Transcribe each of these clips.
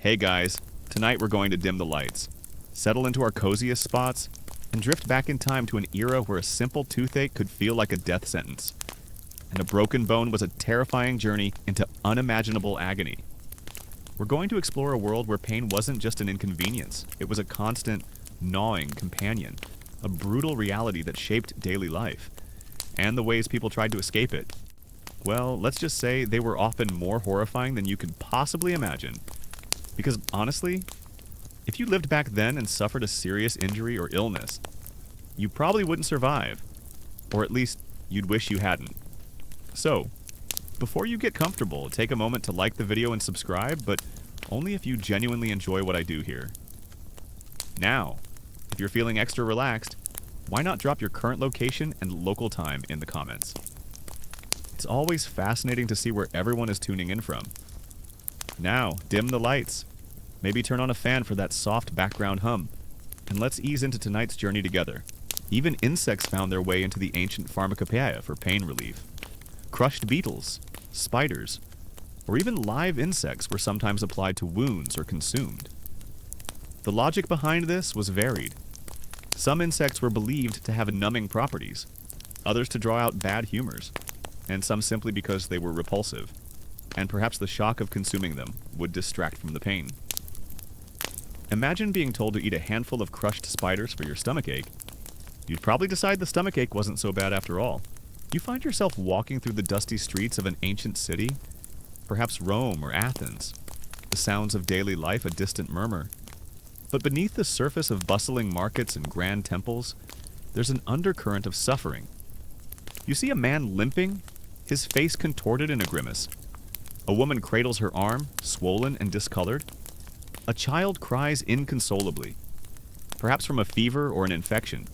Hey guys, tonight we're going to dim the lights, settle into our coziest spots, and drift back in time to an era where a simple toothache could feel like a death sentence, and a broken bone was a terrifying journey into unimaginable agony. We're going to explore a world where pain wasn't just an inconvenience, it was a constant, gnawing companion, a brutal reality that shaped daily life, and the ways people tried to escape it. Well, let's just say they were often more horrifying than you could possibly imagine. Because honestly, if you lived back then and suffered a serious injury or illness, you probably wouldn't survive. Or at least, you'd wish you hadn't. So, before you get comfortable, take a moment to like the video and subscribe, but only if you genuinely enjoy what I do here. Now, if you're feeling extra relaxed, why not drop your current location and local time in the comments? It's always fascinating to see where everyone is tuning in from. Now, dim the lights. Maybe turn on a fan for that soft background hum. And let's ease into tonight's journey together. Even insects found their way into the ancient pharmacopoeia for pain relief. Crushed beetles, spiders, or even live insects were sometimes applied to wounds or consumed. The logic behind this was varied. Some insects were believed to have numbing properties, others to draw out bad humors, and some simply because they were repulsive, and perhaps the shock of consuming them would distract from the pain. Imagine being told to eat a handful of crushed spiders for your stomachache. You'd probably decide the stomachache wasn't so bad after all. You find yourself walking through the dusty streets of an ancient city, perhaps Rome or Athens, the sounds of daily life a distant murmur. But beneath the surface of bustling markets and grand temples, there's an undercurrent of suffering. You see a man limping, his face contorted in a grimace. A woman cradles her arm, swollen and discolored. A child cries inconsolably, perhaps from a fever or an infection.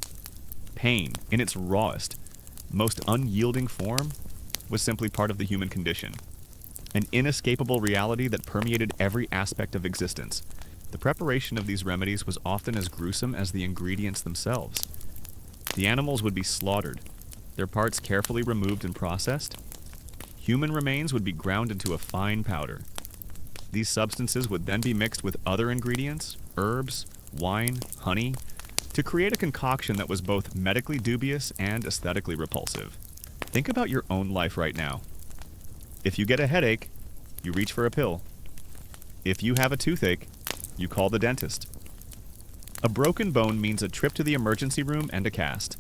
Pain, in its rawest, most unyielding form, was simply part of the human condition. An inescapable reality that permeated every aspect of existence. The preparation of these remedies was often as gruesome as the ingredients themselves. The animals would be slaughtered, their parts carefully removed and processed. Human remains would be ground into a fine powder. These substances would then be mixed with other ingredients, herbs, wine, honey, to create a concoction that was both medically dubious and aesthetically repulsive. Think about your own life right now. If you get a headache, you reach for a pill. If you have a toothache, you call the dentist. A broken bone means a trip to the emergency room and a cast.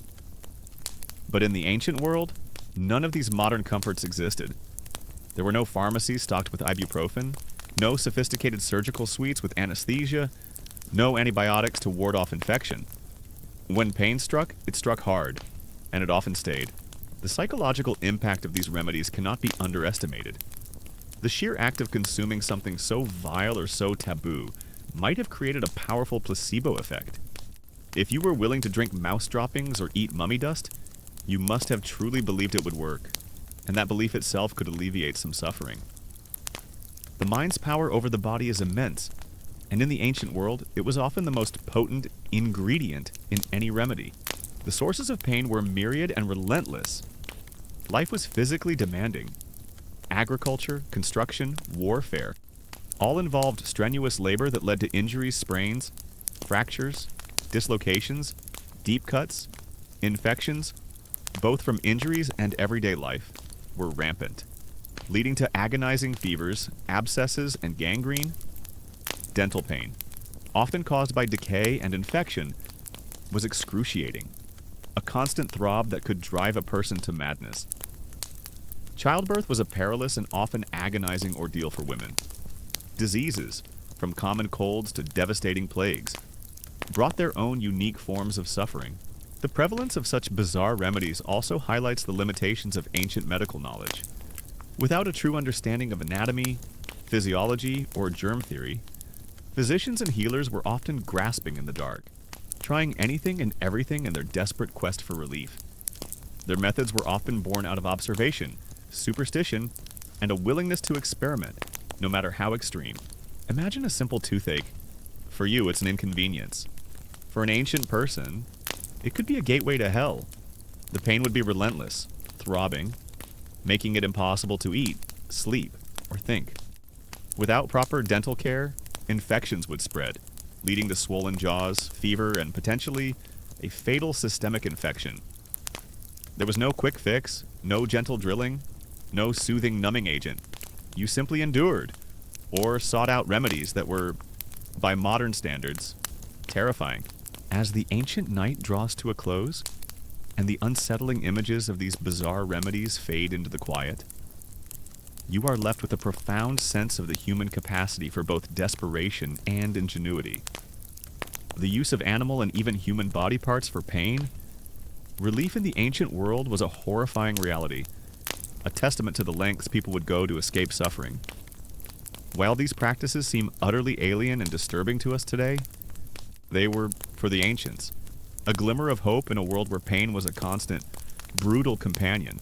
But in the ancient world, none of these modern comforts existed. There were no pharmacies stocked with ibuprofen, no sophisticated surgical suites with anesthesia, no antibiotics to ward off infection. When pain struck, it struck hard, and it often stayed. The psychological impact of these remedies cannot be underestimated. The sheer act of consuming something so vile or so taboo might have created a powerful placebo effect. If you were willing to drink mouse droppings or eat mummy dust, you must have truly believed it would work, and that belief itself could alleviate some suffering. The mind's power over the body is immense, and in the ancient world, it was often the most potent ingredient in any remedy. The sources of pain were myriad and relentless. Life was physically demanding. Agriculture, construction, warfare, all involved strenuous labor that led to injuries, sprains, fractures, dislocations, deep cuts, infections, both from injuries and everyday life, were rampant, leading to agonizing fevers, abscesses, and gangrene. Dental pain, often caused by decay and infection, was excruciating, a constant throb that could drive a person to madness. Childbirth was a perilous and often agonizing ordeal for women. Diseases, from common colds to devastating plagues, brought their own unique forms of suffering. The prevalence of such bizarre remedies also highlights the limitations of ancient medical knowledge. Without a true understanding of anatomy, physiology, or germ theory, physicians and healers were often grasping in the dark, trying anything and everything in their desperate quest for relief. Their methods were often born out of observation, superstition, and a willingness to experiment, no matter how extreme. Imagine a simple toothache. For you, it's an inconvenience. For an ancient person, it could be a gateway to hell. The pain would be relentless, throbbing, making it impossible to eat, sleep, or think. Without proper dental care, infections would spread, leading to swollen jaws, fever, and potentially a fatal systemic infection. There was no quick fix, no gentle drilling, no soothing numbing agent. You simply endured, or sought out remedies that were, by modern standards, terrifying. As the ancient night draws to a close, and the unsettling images of these bizarre remedies fade into the quiet, you are left with a profound sense of the human capacity for both desperation and ingenuity. The use of animal and even human body parts for pain, relief in the ancient world was a horrifying reality, a testament to the lengths people would go to escape suffering. While these practices seem utterly alien and disturbing to us today, they were, for the ancients, a glimmer of hope in a world where pain was a constant, brutal companion,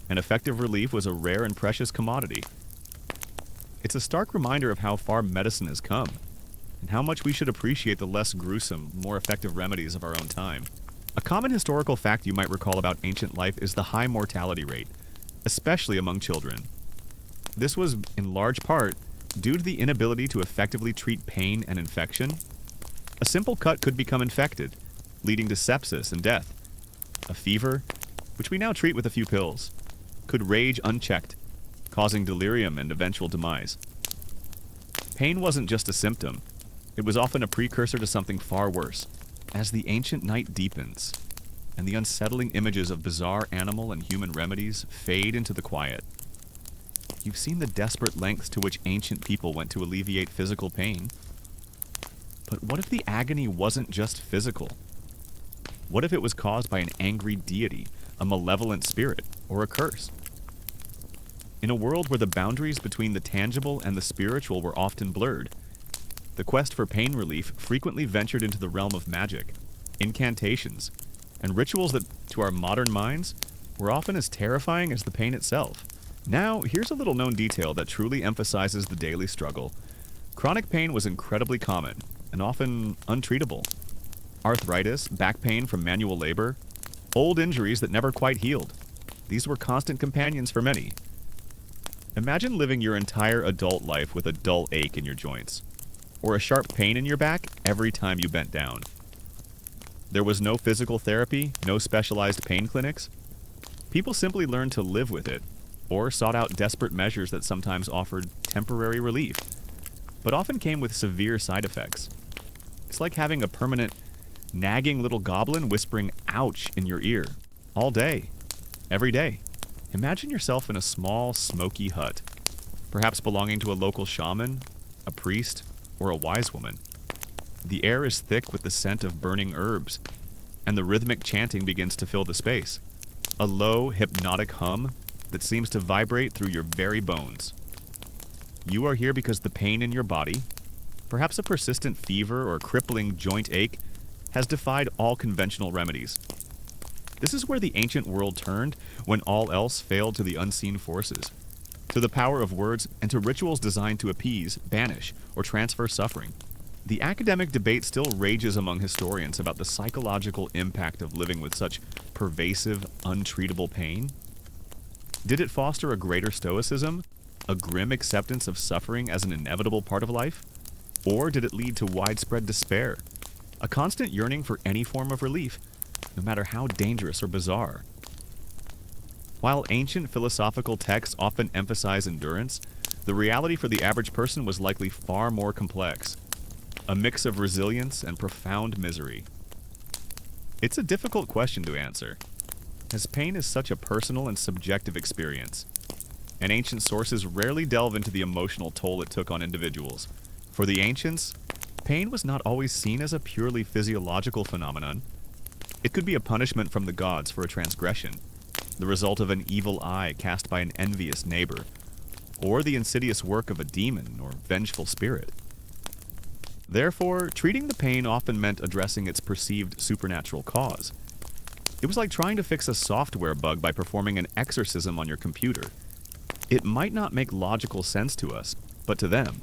and effective relief was a rare and precious commodity. It's a stark reminder of how far medicine has come, and how much we should appreciate the less gruesome, more effective remedies of our own time. A common historical fact you might recall about ancient life is the high mortality rate, especially among children. This was, in large part, due to the inability to effectively treat pain and infection. A simple cut could become infected, leading to sepsis and death. A fever, which we now treat with a few pills, could rage unchecked, causing delirium and eventual demise. Pain wasn't just a symptom. It was often a precursor to something far worse. As the ancient night deepens, and the unsettling images of bizarre animal and human remedies fade into the quiet, you've seen the desperate lengths to which ancient people went to alleviate physical pain. But what if the agony wasn't just physical? What if it was caused by an angry deity, a malevolent spirit, or a curse? In a world where the boundaries between the tangible and the spiritual were often blurred, the quest for pain relief frequently ventured into the realm of magic, incantations, and rituals that, to our modern minds, were often as terrifying as the pain itself. Now, here's a little known detail that truly emphasizes the daily struggle. Chronic pain was incredibly common, and often untreatable. Arthritis, back pain from manual labor, old injuries that never quite healed. These were constant companions for many. Imagine living your entire adult life with a dull ache in your joints, or a sharp pain in your back every time you bent down. There was no physical therapy, no specialized pain clinics. People simply learned to live with it, or sought out desperate measures that sometimes offered temporary relief, but often came with severe side effects. It's like having a permanent, nagging little goblin whispering "ouch" in your ear, all day, every day. Imagine yourself in a small, smoky hut, perhaps belonging to a local shaman, a priest, or a wise woman. The air is thick with the scent of burning herbs, and the rhythmic chanting begins to fill the space. A low, hypnotic hum that seems to vibrate through your very bones. You are here because the pain in your body, perhaps a persistent fever or crippling joint ache, has defied all conventional remedies. This is where the ancient world turned when all else failed to the unseen forces, to the power of words and to rituals designed to appease, banish, or transfer suffering. The academic debate still rages among historians about the psychological impact of living with such pervasive, untreatable pain. Did it foster a greater stoicism, a grim acceptance of suffering as an inevitable part of life? Or did it lead to widespread despair, a constant yearning for any form of relief, no matter how dangerous or bizarre? While ancient philosophical texts often emphasize endurance, the reality for the average person was likely far more complex, a mix of resilience and profound misery. It's a difficult question to answer, as pain is such a personal and subjective experience, and ancient sources rarely delve into the emotional toll it took on individuals. For the ancients, pain was not always seen as a purely physiological phenomenon. It could be a punishment from the gods for a transgression, the result of an evil eye cast by an envious neighbor, or the insidious work of a demon or vengeful spirit. Therefore, treating the pain often meant addressing its perceived supernatural cause. It was like trying to fix a software bug by performing an exorcism on your computer. It might not make logical sense to us, but to them,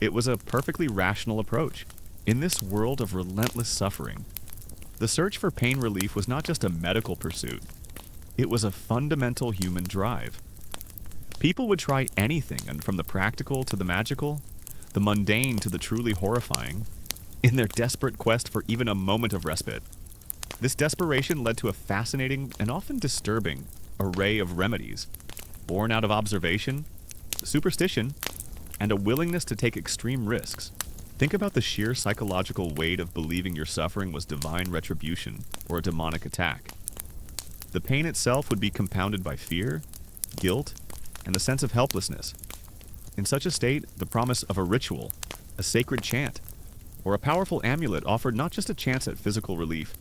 it was a perfectly rational approach. In this world of relentless suffering, the search for pain relief was not just a medical pursuit. It was a fundamental human drive. People would try anything, and from the practical to the magical, the mundane to the truly horrifying, in their desperate quest for even a moment of respite. This desperation led to a fascinating and often disturbing array of remedies, born out of observation, superstition, and a willingness to take extreme risks. Think about the sheer psychological weight of believing your suffering was divine retribution or a demonic attack. The pain itself would be compounded by fear, guilt, and the sense of helplessness. In such a state, the promise of a ritual, a sacred chant, or a powerful amulet offered not just a chance at physical relief,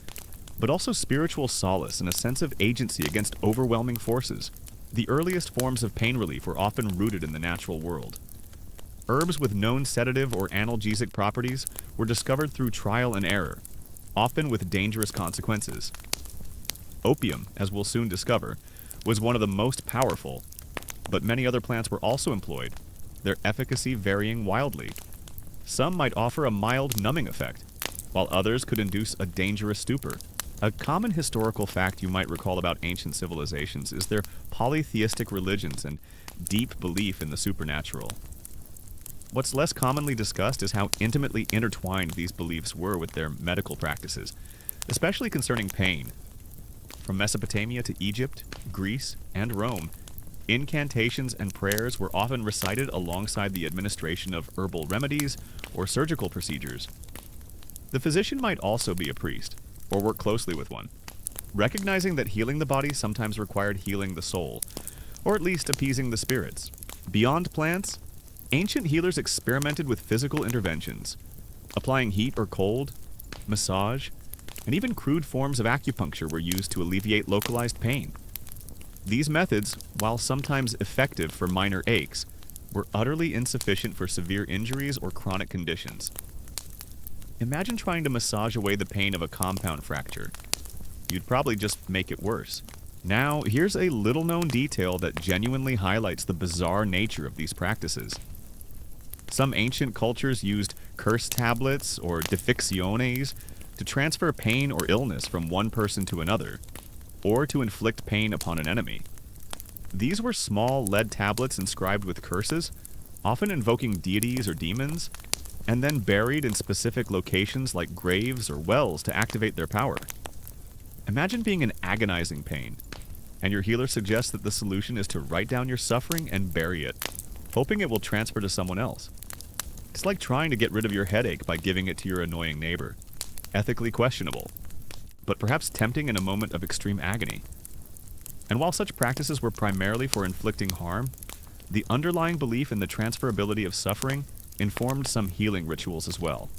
but also spiritual solace and a sense of agency against overwhelming forces. The earliest forms of pain relief were often rooted in the natural world. Herbs with known sedative or analgesic properties were discovered through trial and error, often with dangerous consequences. Opium, as we'll soon discover, was one of the most powerful, but many other plants were also employed, their efficacy varying wildly. Some might offer a mild numbing effect, while others could induce a dangerous stupor. A common historical fact you might recall about ancient civilizations is their polytheistic religions and deep belief in the supernatural. What's less commonly discussed is how intimately intertwined these beliefs were with their medical practices, especially concerning pain. From Mesopotamia to Egypt, Greece, and Rome, incantations and prayers were often recited alongside the administration of herbal remedies or surgical procedures. The physician might also be a priest, or work closely with one, recognizing that healing the body sometimes required healing the soul, or at least appeasing the spirits. Beyond plants, ancient healers experimented with physical interventions, applying heat or cold, massage, and even crude forms of acupuncture were used to alleviate localized pain. These methods, while sometimes effective for minor aches, were utterly insufficient for severe injuries or chronic conditions. Imagine trying to massage away the pain of a compound fracture. You'd probably just make it worse. Now, here's a little-known detail that genuinely highlights the bizarre nature of these practices. Some ancient cultures used curse tablets or deficciones to transfer pain or illness from one person to another, or to inflict pain upon an enemy. These were small lead tablets inscribed with curses, often invoking deities or demons, and then buried in specific locations like graves or wells to activate their power. Imagine being in agonizing pain, and your healer suggests that the solution is to write down your suffering and bury it, hoping it will transfer to someone else. It's like trying to get rid of your headache by giving it to your annoying neighbor. Ethically questionable, but perhaps tempting in a moment of extreme agony. And while such practices were primarily for inflicting harm, the underlying belief in the transferability of suffering informed some healing rituals as well,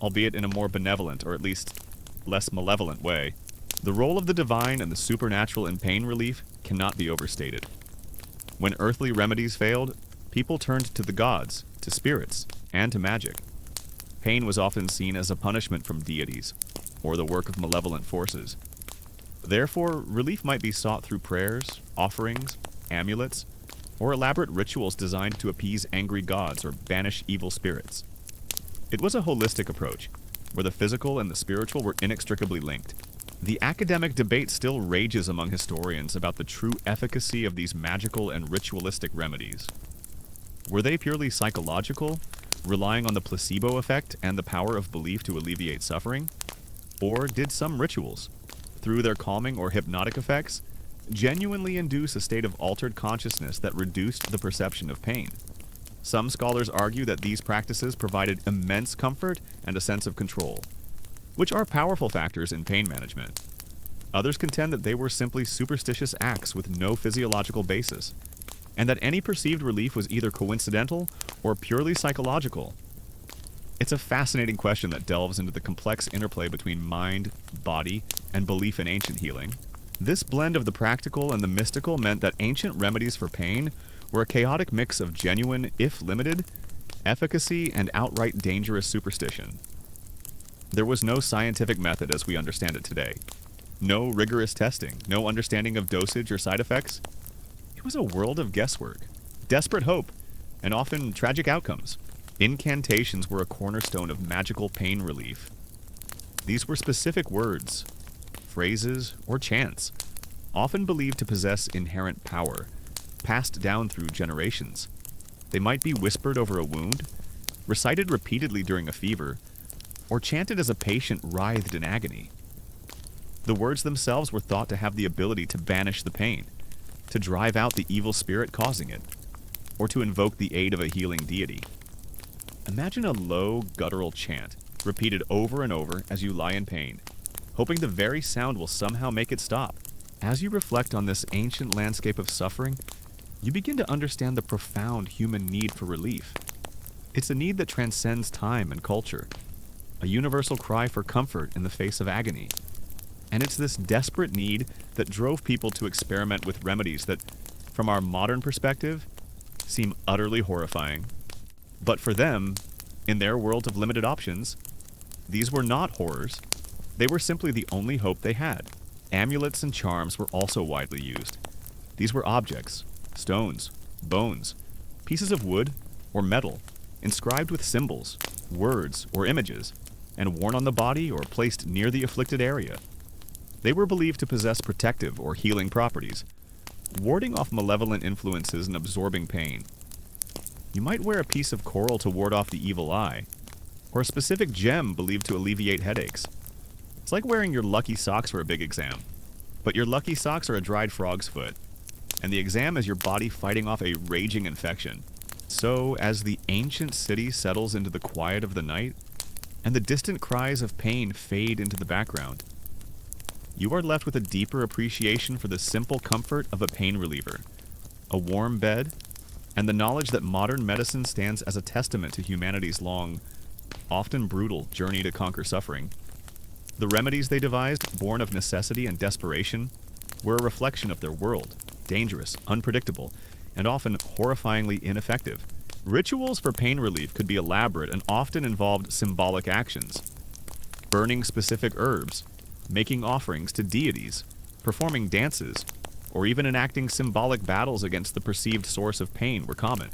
albeit in a more benevolent or at least less malevolent way. The role of the divine and the supernatural in pain relief cannot be overstated. When earthly remedies failed, people turned to the gods, to spirits, and to magic. Pain was often seen as a punishment from deities, or the work of malevolent forces. Therefore, relief might be sought through prayers, offerings, amulets, or elaborate rituals designed to appease angry gods or banish evil spirits. It was a holistic approach, where the physical and the spiritual were inextricably linked. The academic debate still rages among historians about the true efficacy of these magical and ritualistic remedies. Were they purely psychological, relying on the placebo effect and the power of belief to alleviate suffering? Or did some rituals, through their calming or hypnotic effects, genuinely induce a state of altered consciousness that reduced the perception of pain? Some scholars argue that these practices provided immense comfort and a sense of control, which are powerful factors in pain management. Others contend that they were simply superstitious acts with no physiological basis, and that any perceived relief was either coincidental or purely psychological. It's a fascinating question that delves into the complex interplay between mind, body, and belief in ancient healing. This blend of the practical and the mystical meant that ancient remedies for pain were a chaotic mix of genuine, if limited, efficacy and outright dangerous superstition. There was no scientific method as we understand it today. No rigorous testing, no understanding of dosage or side effects. It was a world of guesswork, desperate hope, and often tragic outcomes. Incantations were a cornerstone of magical pain relief. These were specific words, phrases, or chants, often believed to possess inherent power, passed down through generations. They might be whispered over a wound, recited repeatedly during a fever, or chanted as a patient writhed in agony. The words themselves were thought to have the ability to banish the pain, to drive out the evil spirit causing it, or to invoke the aid of a healing deity. Imagine a low, guttural chant, repeated over and over as you lie in pain, hoping the very sound will somehow make it stop. As you reflect on this ancient landscape of suffering, you begin to understand the profound human need for relief. It's a need that transcends time and culture, a universal cry for comfort in the face of agony. And it's this desperate need that drove people to experiment with remedies that, from our modern perspective, seem utterly horrifying. But for them, in their world of limited options, these were not horrors. They were simply the only hope they had. Amulets and charms were also widely used. These were objects, stones, bones, pieces of wood or metal, inscribed with symbols, words, or images, and worn on the body or placed near the afflicted area. They were believed to possess protective or healing properties, warding off malevolent influences and absorbing pain. You might wear a piece of coral to ward off the evil eye, or a specific gem believed to alleviate headaches. It's like wearing your lucky socks for a big exam, but your lucky socks are a dried frog's foot, and the exam is your body fighting off a raging infection. So, as the ancient city settles into the quiet of the night, and the distant cries of pain fade into the background, you are left with a deeper appreciation for the simple comfort of a pain reliever, a warm bed, and the knowledge that modern medicine stands as a testament to humanity's long, often brutal journey to conquer suffering. The remedies they devised, born of necessity and desperation, were a reflection of their world, dangerous, unpredictable, and often horrifyingly ineffective. Rituals for pain relief could be elaborate and often involved symbolic actions. Burning specific herbs, making offerings to deities, performing dances, or even enacting symbolic battles against the perceived source of pain were common.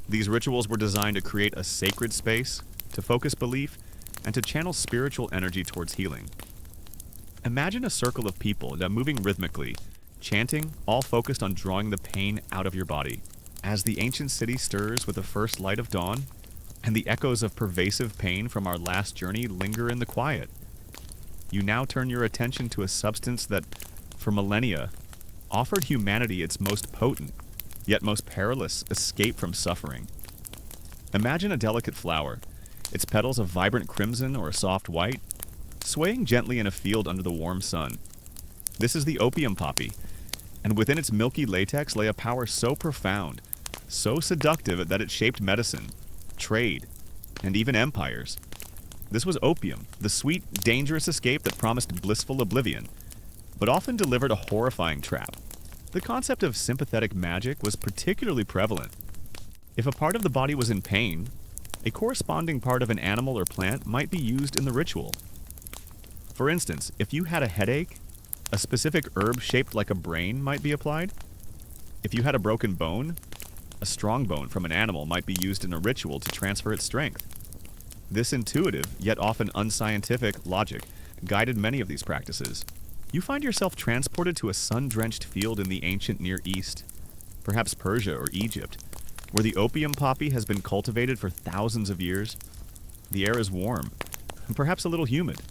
These rituals were designed to create a sacred space, to focus belief, and to channel spiritual energy towards healing. Imagine a circle of people now moving rhythmically, chanting, all focused on drawing the pain out of your body. As the ancient city stirs with the first light of dawn, and the echoes of pervasive pain from our last journey linger in the quiet, you now turn your attention to a substance that, for millennia, offered humanity its most potent, yet most perilous escape from suffering. Imagine a delicate flower, its petals a vibrant crimson or a soft white, swaying gently in a field under the warm sun. This is the opium poppy, and within its milky latex lay a power so profound, so seductive that it shaped medicine, trade, and even empires. This was opium, the sweet, dangerous escape that promised blissful oblivion, but often delivered a horrifying trap. The concept of sympathetic magic was particularly prevalent. If a part of the body was in pain, a corresponding part of an animal or plant might be used in the ritual. For instance, if you had a headache, a specific herb shaped like a brain might be applied. If you had a broken bone, a strong bone from an animal might be used in a ritual to transfer its strength. This intuitive, yet often unscientific, logic guided many of these practices. You find yourself transported to a sun-drenched field in the ancient Near East, perhaps Persia or Egypt, where the opium poppy has been cultivated for thousands of years. The air is warm, and perhaps a little humid,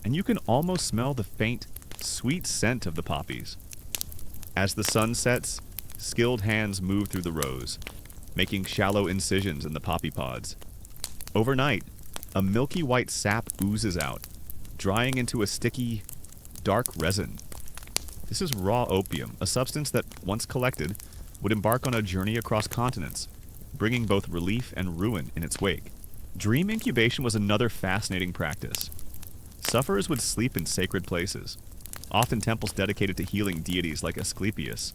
and you can almost smell the faint, sweet scent of the poppies. As the sun sets, skilled hands move through the rows, making shallow incisions in the poppy pods. Overnight, a milky white sap oozes out, drying into a sticky, dark resin. This is raw opium, a substance that, once collected, would embark on a journey across continents, bringing both relief and ruin in its wake. Dream incubation was another fascinating practice. Sufferers would sleep in sacred places, often temples dedicated to healing deities like Asclepius,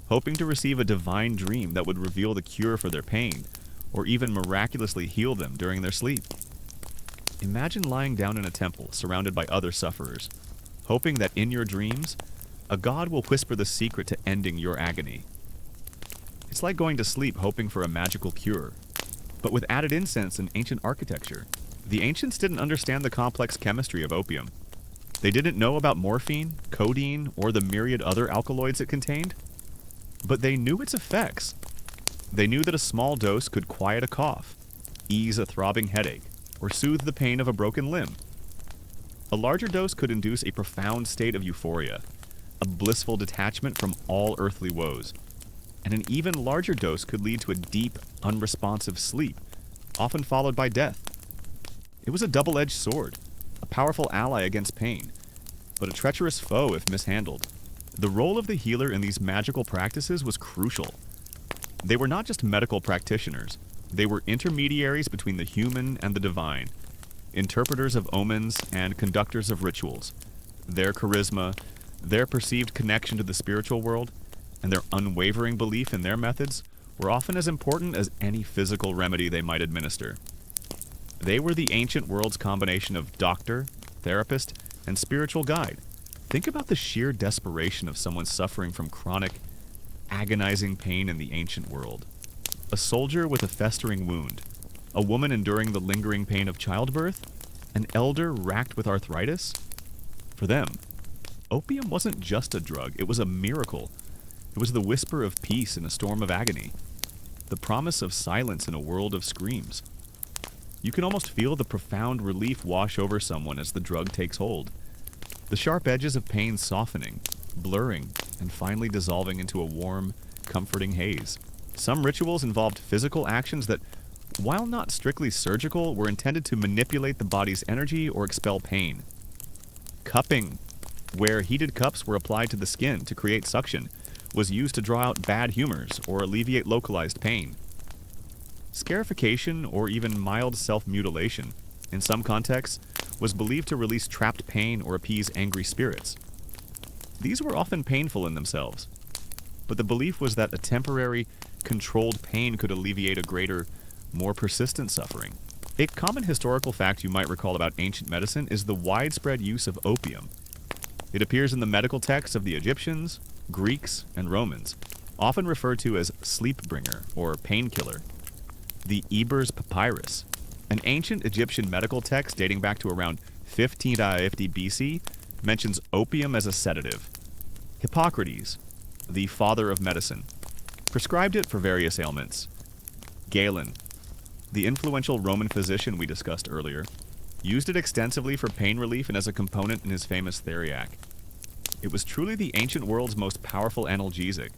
hoping to receive a divine dream that would reveal the cure for their pain, or even miraculously heal them during their sleep. Imagine lying down in a temple surrounded by other sufferers, hoping that in your dreams, a god will whisper the secret to ending your agony. It's like going to sleep hoping for a magical cure, but with added incense and ancient architecture. The ancients didn't understand the complex chemistry of opium. They didn't know about morphine, codeine, or the myriad other alkaloids it contained, but they knew its effects. They knew that a small dose could quiet a cough, ease a throbbing headache, or soothe the pain of a broken limb. A larger dose could induce a profound state of euphoria, a blissful detachment from all earthly woes, and an even larger dose could lead to a deep, unresponsive sleep, often followed by death. It was a double-edged sword, a powerful ally against pain, but a treacherous foe if mishandled. The role of the healer in these magical practices was crucial. They were not just medical practitioners, they were intermediaries between the human and the divine, interpreters of omens and conductors of rituals. Their charisma, their perceived connection to the spiritual world, and their unwavering belief in their methods were often as important as any physical remedy they might administer. They were the ancient world's combination of doctor, therapist, and spiritual guide. Think about the sheer desperation of someone suffering from chronic, agonizing pain in the ancient world. A soldier with a festering wound, a woman enduring the lingering pain of childbirth, an elder racked with arthritis. For them, opium wasn't just a drug, it was a miracle. It was the whisper of peace in a storm of agony, the promise of silence in a world of screams. You can almost feel the profound relief wash over someone as the drug takes hold, the sharp edges of pain softening, blurring, and finally dissolving into a warm, comforting haze. Some rituals involved physical actions that, while not strictly surgical, were intended to manipulate the body's energy or expel pain. Cupping, where heated cups were applied to the skin to create suction, was used to draw out bad humors or alleviate localized pain. Scarification, or even mild self-mutilation, in some contexts, was believed to release trapped pain or appease angry spirits. These were often painful in themselves, but the belief was that a temporary, controlled pain could alleviate a greater, more persistent suffering. A common historical fact you might recall about ancient medicine is the widespread use of opium. It appears in the medical texts of the Egyptians, Greeks, and Romans, often referred to as sleep bringer or painkiller. The Ebers Papyrus, an ancient Egyptian medical text dating back to around 1550 BC, mentions opium as a sedative. Hippocrates, the father of medicine, prescribed it for various ailments. Galen, the influential Roman physician we discussed earlier, used it extensively for pain relief and as a component in his famous Theriac. It was truly the ancient world's most powerful analgesic,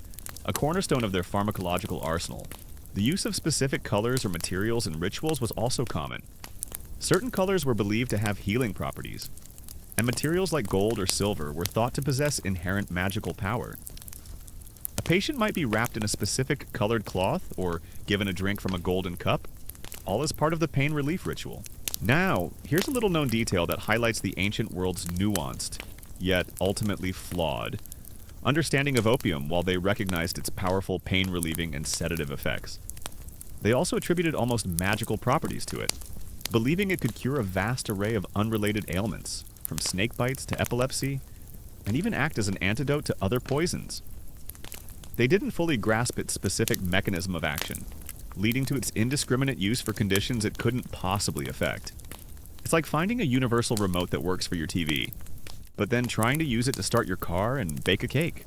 a cornerstone of their pharmacological arsenal. The use of specific colors or materials in rituals was also common. Certain colors were believed to have healing properties, and materials like gold or silver were thought to possess inherent magical power. A patient might be wrapped in a specific colored cloth or given a drink from a golden cup, all as part of the pain relief ritual. Now, here's a little known detail that highlights the ancient world's nuanced, yet ultimately flawed, understanding of opium while they recognized its powerful pain-relieving and sedative effects. They also attributed almost magical properties to it, believing it could cure a vast array of unrelated ailments, from snake bites to epilepsy, and even act as an antidote to other poisons. They didn't fully grasp its specific mechanism of action, leading to its indiscriminate use for conditions it couldn't possibly affect. It's like finding a universal remote that works for your TV, but then trying to use it to start your car and bake a cake.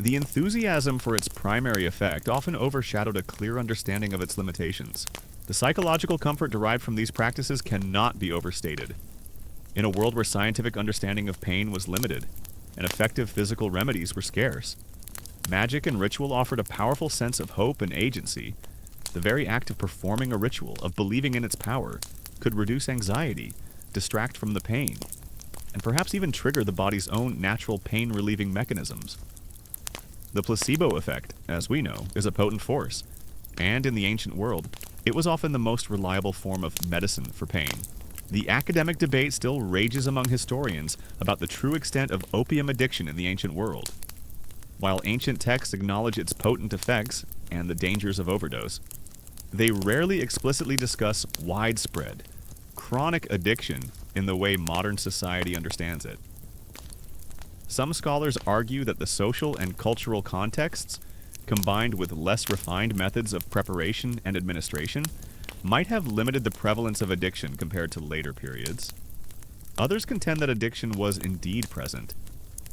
The enthusiasm for its primary effect often overshadowed a clear understanding of its limitations. The psychological comfort derived from these practices cannot be overstated. In a world where scientific understanding of pain was limited, and effective physical remedies were scarce, magic and ritual offered a powerful sense of hope and agency. The very act of performing a ritual, of believing in its power, could reduce anxiety, distract from the pain, and perhaps even trigger the body's own natural pain-relieving mechanisms. The placebo effect, as we know, is a potent force, and in the ancient world, it was often the most reliable form of medicine for pain. The academic debate still rages among historians about the true extent of opium addiction in the ancient world. While ancient texts acknowledge its potent effects and the dangers of overdose, they rarely explicitly discuss widespread, chronic addiction in the way modern society understands it. Some scholars argue that the social and cultural contexts, combined with less refined methods of preparation and administration, might have limited the prevalence of addiction compared to later periods. Others contend that addiction was indeed present,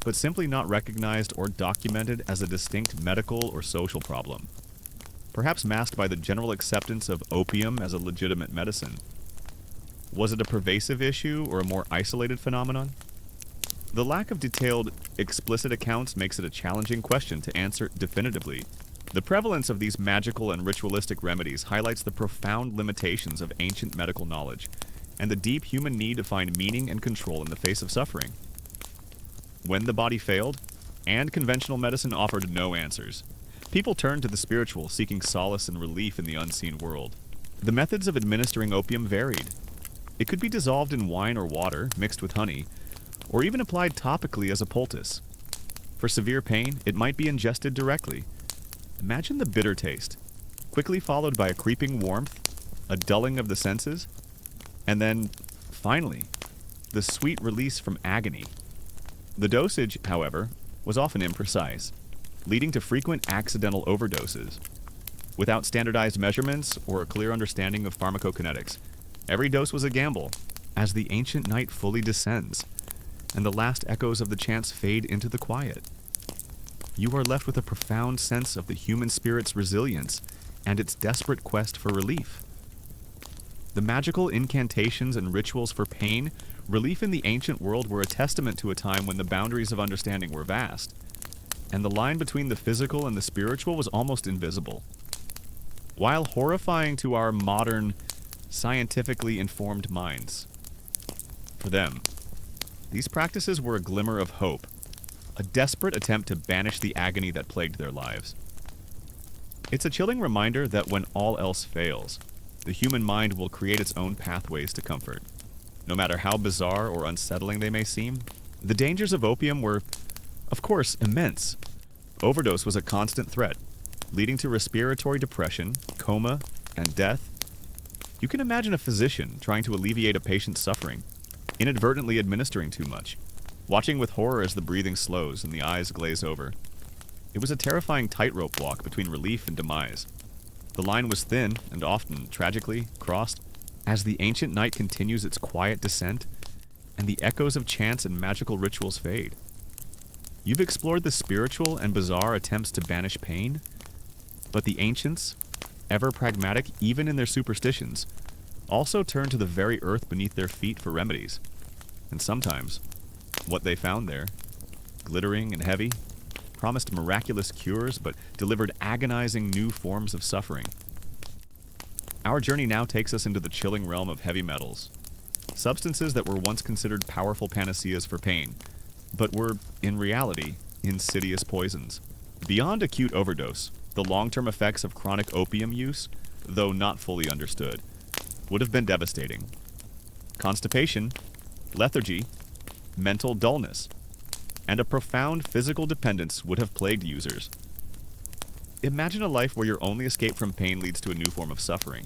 but simply not recognized or documented as a distinct medical or social problem. perhaps masked by the general acceptance of opium as a legitimate medicine. Was it a pervasive issue or a more isolated phenomenon? The lack of detailed, explicit accounts makes it a challenging question to answer definitively. The prevalence of these magical and ritualistic remedies highlights the profound limitations of ancient medical knowledge and the deep human need to find meaning and control in the face of suffering. When the body failed, and conventional medicine offered no answers, people turned to the spiritual, seeking solace and relief in the unseen world. The methods of administering opium varied. It could be dissolved in wine or water, mixed with honey, or even applied topically as a poultice. For severe pain, it might be ingested directly. Imagine the bitter taste, quickly followed by a creeping warmth, a dulling of the senses, and then, finally, the sweet release from agony. The dosage, however, was often imprecise, leading to frequent accidental overdoses. Without standardized measurements or a clear understanding of pharmacokinetics, every dose was a gamble, as the ancient night fully descends, and the last echoes of the chants fade into the quiet. You are left with a profound sense of the human spirit's resilience and its desperate quest for relief. The magical incantations and rituals for pain relief in the ancient world were a testament to a time when the boundaries of understanding were vast, and the line between the physical and the spiritual was almost invisible. While horrifying to our modern, scientifically informed minds, for them, these practices were a glimmer of hope, a desperate attempt to banish the agony that plagued their lives. It's a chilling reminder that when all else fails, the human mind will create its own pathways to comfort. No matter how bizarre or unsettling they may seem, the dangers of opium were, of course, immense. Overdose was a constant threat, leading to respiratory depression, coma, and death. You can imagine a physician trying to alleviate a patient's suffering, inadvertently administering too much, watching with horror as the breathing slows and the eyes glaze over. It was a terrifying tightrope walk between relief and demise. The line was thin and often, tragically, crossed as the ancient night continues its quiet descent and the echoes of chants and magical rituals fade. You've explored the spiritual and bizarre attempts to banish pain, but the ancients, ever pragmatic even in their superstitions, also turned to the very earth beneath their feet for remedies. And sometimes, what they found there, glittering and heavy, promised miraculous cures but delivered agonizing new forms of suffering. Our journey now takes us into the chilling realm of heavy metals, substances that were once considered powerful panaceas for pain, but were, in reality, insidious poisons. Beyond acute overdose, the long-term effects of chronic opium use, though not fully understood, would have been devastating. Constipation, lethargy, mental dullness, and a profound physical dependence would have plagued users. Imagine a life where your only escape from pain leads to a new form of suffering,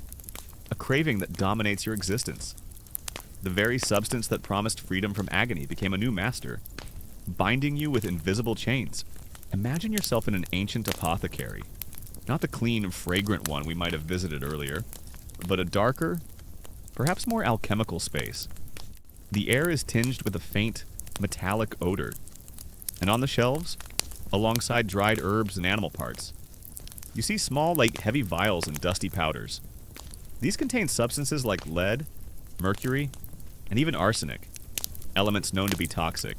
a craving that dominates your existence. The very substance that promised freedom from agony became a new master, binding you with invisible chains. Imagine yourself in an ancient apothecary, not the clean, fragrant one we might have visited earlier, but a darker, perhaps more alchemical space. The air is tinged with a faint, metallic odor, and on the shelves, alongside dried herbs and animal parts, you see small, heavy vials and dusty powders. These contain substances like lead, mercury, and even arsenic, elements known to be toxic,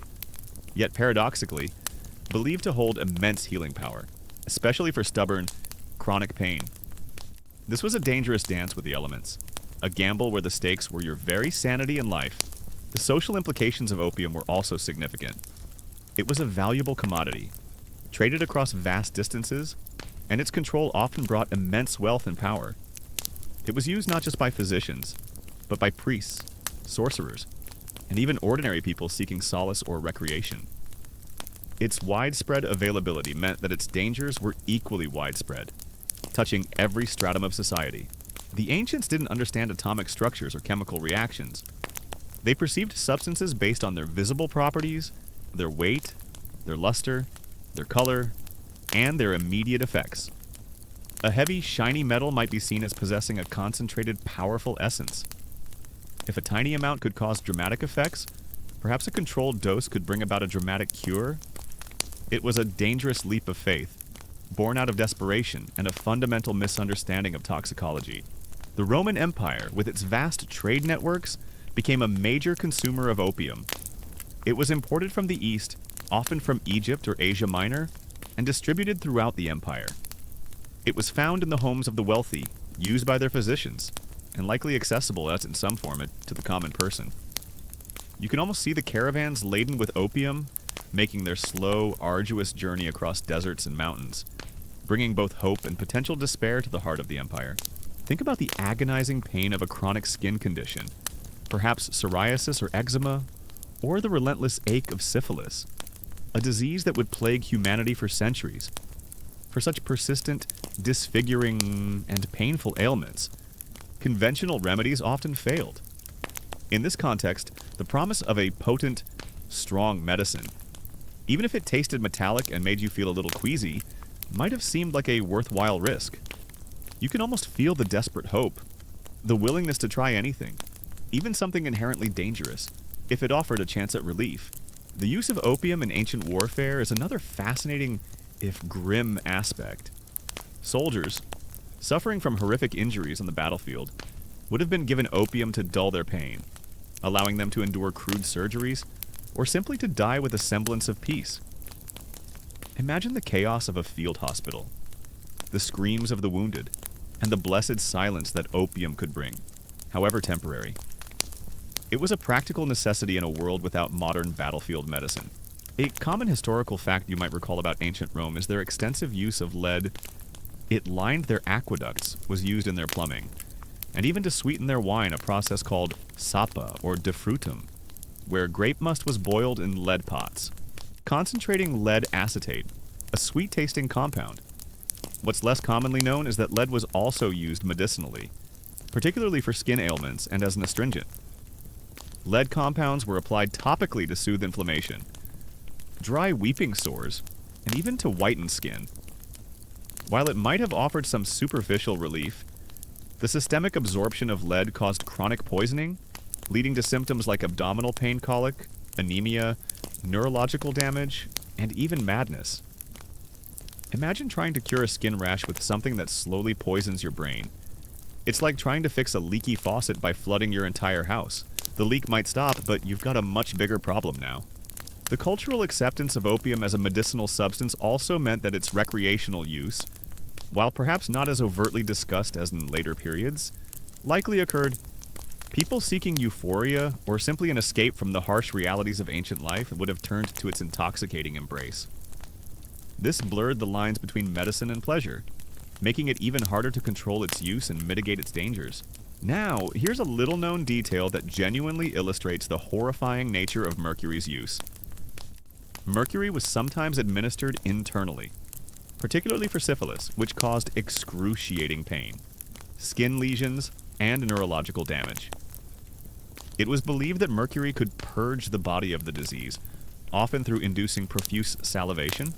yet paradoxically, believed to hold immense healing power, especially for stubborn, chronic pain. This was a dangerous dance with the elements, a gamble where the stakes were your very sanity and life. The social implications of opium were also significant. It was a valuable commodity, traded across vast distances, and its control often brought immense wealth and power. It was used not just by physicians, but by priests, sorcerers, and even ordinary people seeking solace or recreation. Its widespread availability meant that its dangers were equally widespread, touching every stratum of society. The ancients didn't understand atomic structures or chemical reactions. They perceived substances based on their visible properties, their weight, their luster, their color, and their immediate effects. A heavy, shiny metal might be seen as possessing a concentrated, powerful essence. If a tiny amount could cause dramatic effects, perhaps a controlled dose could bring about a dramatic cure. It was a dangerous leap of faith, born out of desperation and a fundamental misunderstanding of toxicology. The Roman Empire, with its vast trade networks, became a major consumer of opium. It was imported from the East, often from Egypt or Asia Minor, and distributed throughout the empire. It was found in the homes of the wealthy, used by their physicians, and likely accessible as in some form to the common person. You can almost see the caravans laden with opium making their slow, arduous journey across deserts and mountains, bringing both hope and potential despair to the heart of the empire. Think about the agonizing pain of a chronic skin condition, perhaps psoriasis or eczema, or the relentless ache of syphilis, a disease that would plague humanity for centuries. For such persistent, disfiguring, and painful ailments, conventional remedies often failed. In this context, the promise of a potent, strong medicine, even if it tasted metallic and made you feel a little queasy, might have seemed like a worthwhile risk. You can almost feel the desperate hope, the willingness to try anything, even something inherently dangerous, if it offered a chance at relief. The use of opium in ancient warfare is another fascinating, if grim, aspect. Soldiers, suffering from horrific injuries on the battlefield, would have been given opium to dull their pain, allowing them to endure crude surgeries, or simply to die with a semblance of peace. Imagine the chaos of a field hospital, the screams of the wounded, and the blessed silence that opium could bring, however temporary. It was a practical necessity in a world without modern battlefield medicine. A common historical fact you might recall about ancient Rome is their extensive use of lead. It lined their aqueducts, was used in their plumbing, and even to sweeten their wine, a process called sapa or defrutum, where grape must was boiled in lead pots, concentrating lead acetate, a sweet-tasting compound. What's less commonly known is that lead was also used medicinally, particularly for skin ailments and as an astringent. Lead compounds were applied topically to soothe inflammation, dry weeping sores, and even to whiten skin. While it might have offered some superficial relief, the systemic absorption of lead caused chronic poisoning, leading to symptoms like abdominal pain, colic, anemia, neurological damage, and even madness. Imagine trying to cure a skin rash with something that slowly poisons your brain. It's like trying to fix a leaky faucet by flooding your entire house. The leak might stop, but you've got a much bigger problem now. The cultural acceptance of opium as a medicinal substance also meant that its recreational use, while perhaps not as overtly discussed as in later periods, likely occurred. People seeking euphoria or simply an escape from the harsh realities of ancient life would have turned to its intoxicating embrace. This blurred the lines between medicine and pleasure, making it even harder to control its use and mitigate its dangers. Now, here's a little-known detail that genuinely illustrates the horrifying nature of mercury's use. Mercury was sometimes administered internally, particularly for syphilis, which caused excruciating pain, skin lesions, and neurological damage. It was believed that mercury could purge the body of the disease, often through inducing profuse salivation,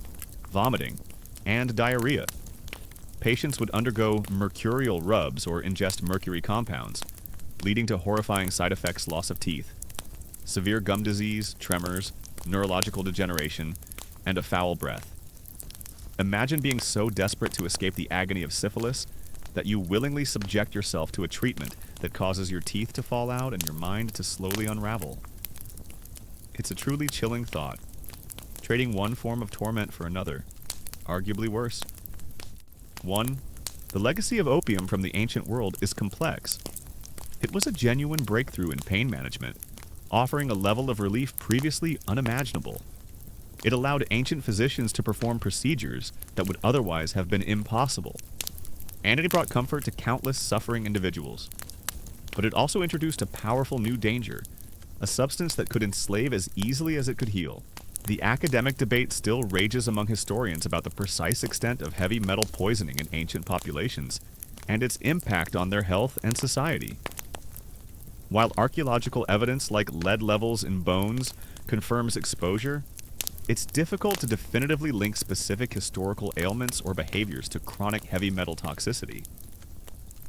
vomiting, and diarrhea. Patients would undergo mercurial rubs or ingest mercury compounds, leading to horrifying side effects: loss of teeth, severe gum disease, tremors, neurological degeneration, and a foul breath. Imagine being so desperate to escape the agony of syphilis that you willingly subject yourself to a treatment that causes your teeth to fall out and your mind to slowly unravel. It's a truly chilling thought, trading one form of torment for another, arguably worse. 1. The legacy of opium from the ancient world is complex. It was a genuine breakthrough in pain management, offering a level of relief previously unimaginable. It allowed ancient physicians to perform procedures that would otherwise have been impossible, and it brought comfort to countless suffering individuals. But it also introduced a powerful new danger, a substance that could enslave as easily as it could heal. The academic debate still rages among historians about the precise extent of heavy metal poisoning in ancient populations and its impact on their health and society. While archaeological evidence like lead levels in bones confirms exposure, it's difficult to definitively link specific historical ailments or behaviors to chronic heavy metal toxicity.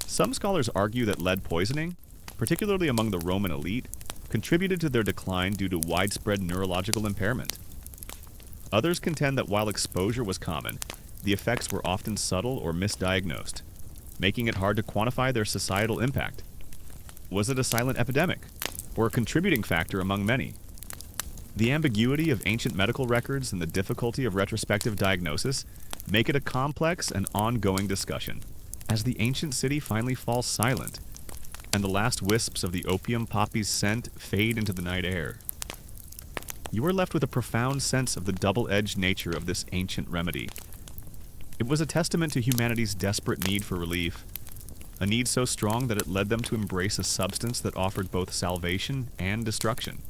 Some scholars argue that lead poisoning, particularly among the Roman elite, contributed to their decline due to widespread neurological impairment. Others contend that while exposure was common, the effects were often subtle or misdiagnosed, making it hard to quantify their societal impact. Was it a silent epidemic, or a contributing factor among many? The ambiguity of ancient medical records and the difficulty of retrospective diagnosis make it a complex and ongoing discussion. As the ancient city finally falls silent, and the last wisps of the opium poppy's scent fade into the night air, you are left with a profound sense of the double-edged nature of this ancient remedy. It was a testament to humanity's desperate need for relief, a need so strong that it led them to embrace a substance that offered both salvation and destruction.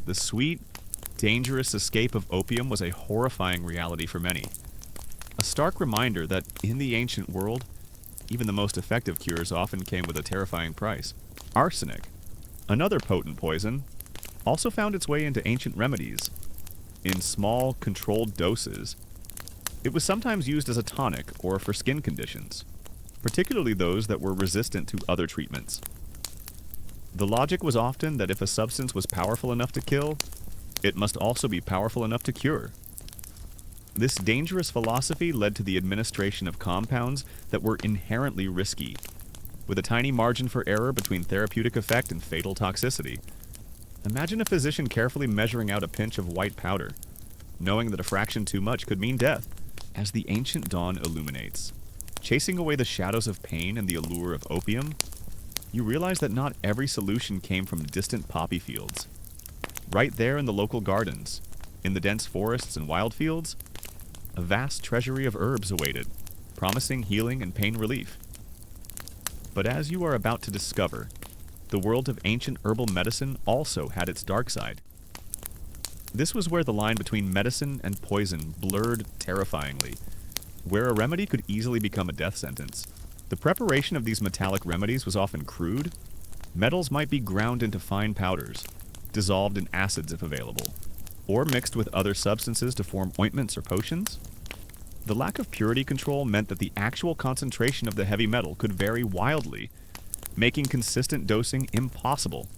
The sweet, dangerous escape of opium was a horrifying reality for many, a stark reminder that in the ancient world, even the most effective cures often came with a terrifying price. Arsenic, another potent poison, also found its way into ancient remedies. In small, controlled doses, it was sometimes used as a tonic or for skin conditions, particularly those that were resistant to other treatments. The logic was often that if a substance was powerful enough to kill, it must also be powerful enough to cure. This dangerous philosophy led to the administration of compounds that were inherently risky, with a tiny margin for error between therapeutic effect and fatal toxicity. Imagine a physician carefully measuring out a pinch of white powder, knowing that a fraction too much could mean death. As the ancient dawn illuminates, chasing away the shadows of pain and the allure of opium, you realize that not every solution came from distant poppy fields. Right there in the local gardens, in the dense forests and wild fields, a vast treasury of herbs awaited, promising healing and pain relief. But as you are about to discover, the world of ancient herbal medicine also had its dark side. This was where the line between medicine and poison blurred terrifyingly, where a remedy could easily become a death sentence. The preparation of these metallic remedies was often crude. Metals might be ground into fine powders, dissolved in acids if available, or mixed with other substances to form ointments or potions. The lack of purity control meant that the actual concentration of the heavy metal could vary wildly, making consistent dosing impossible.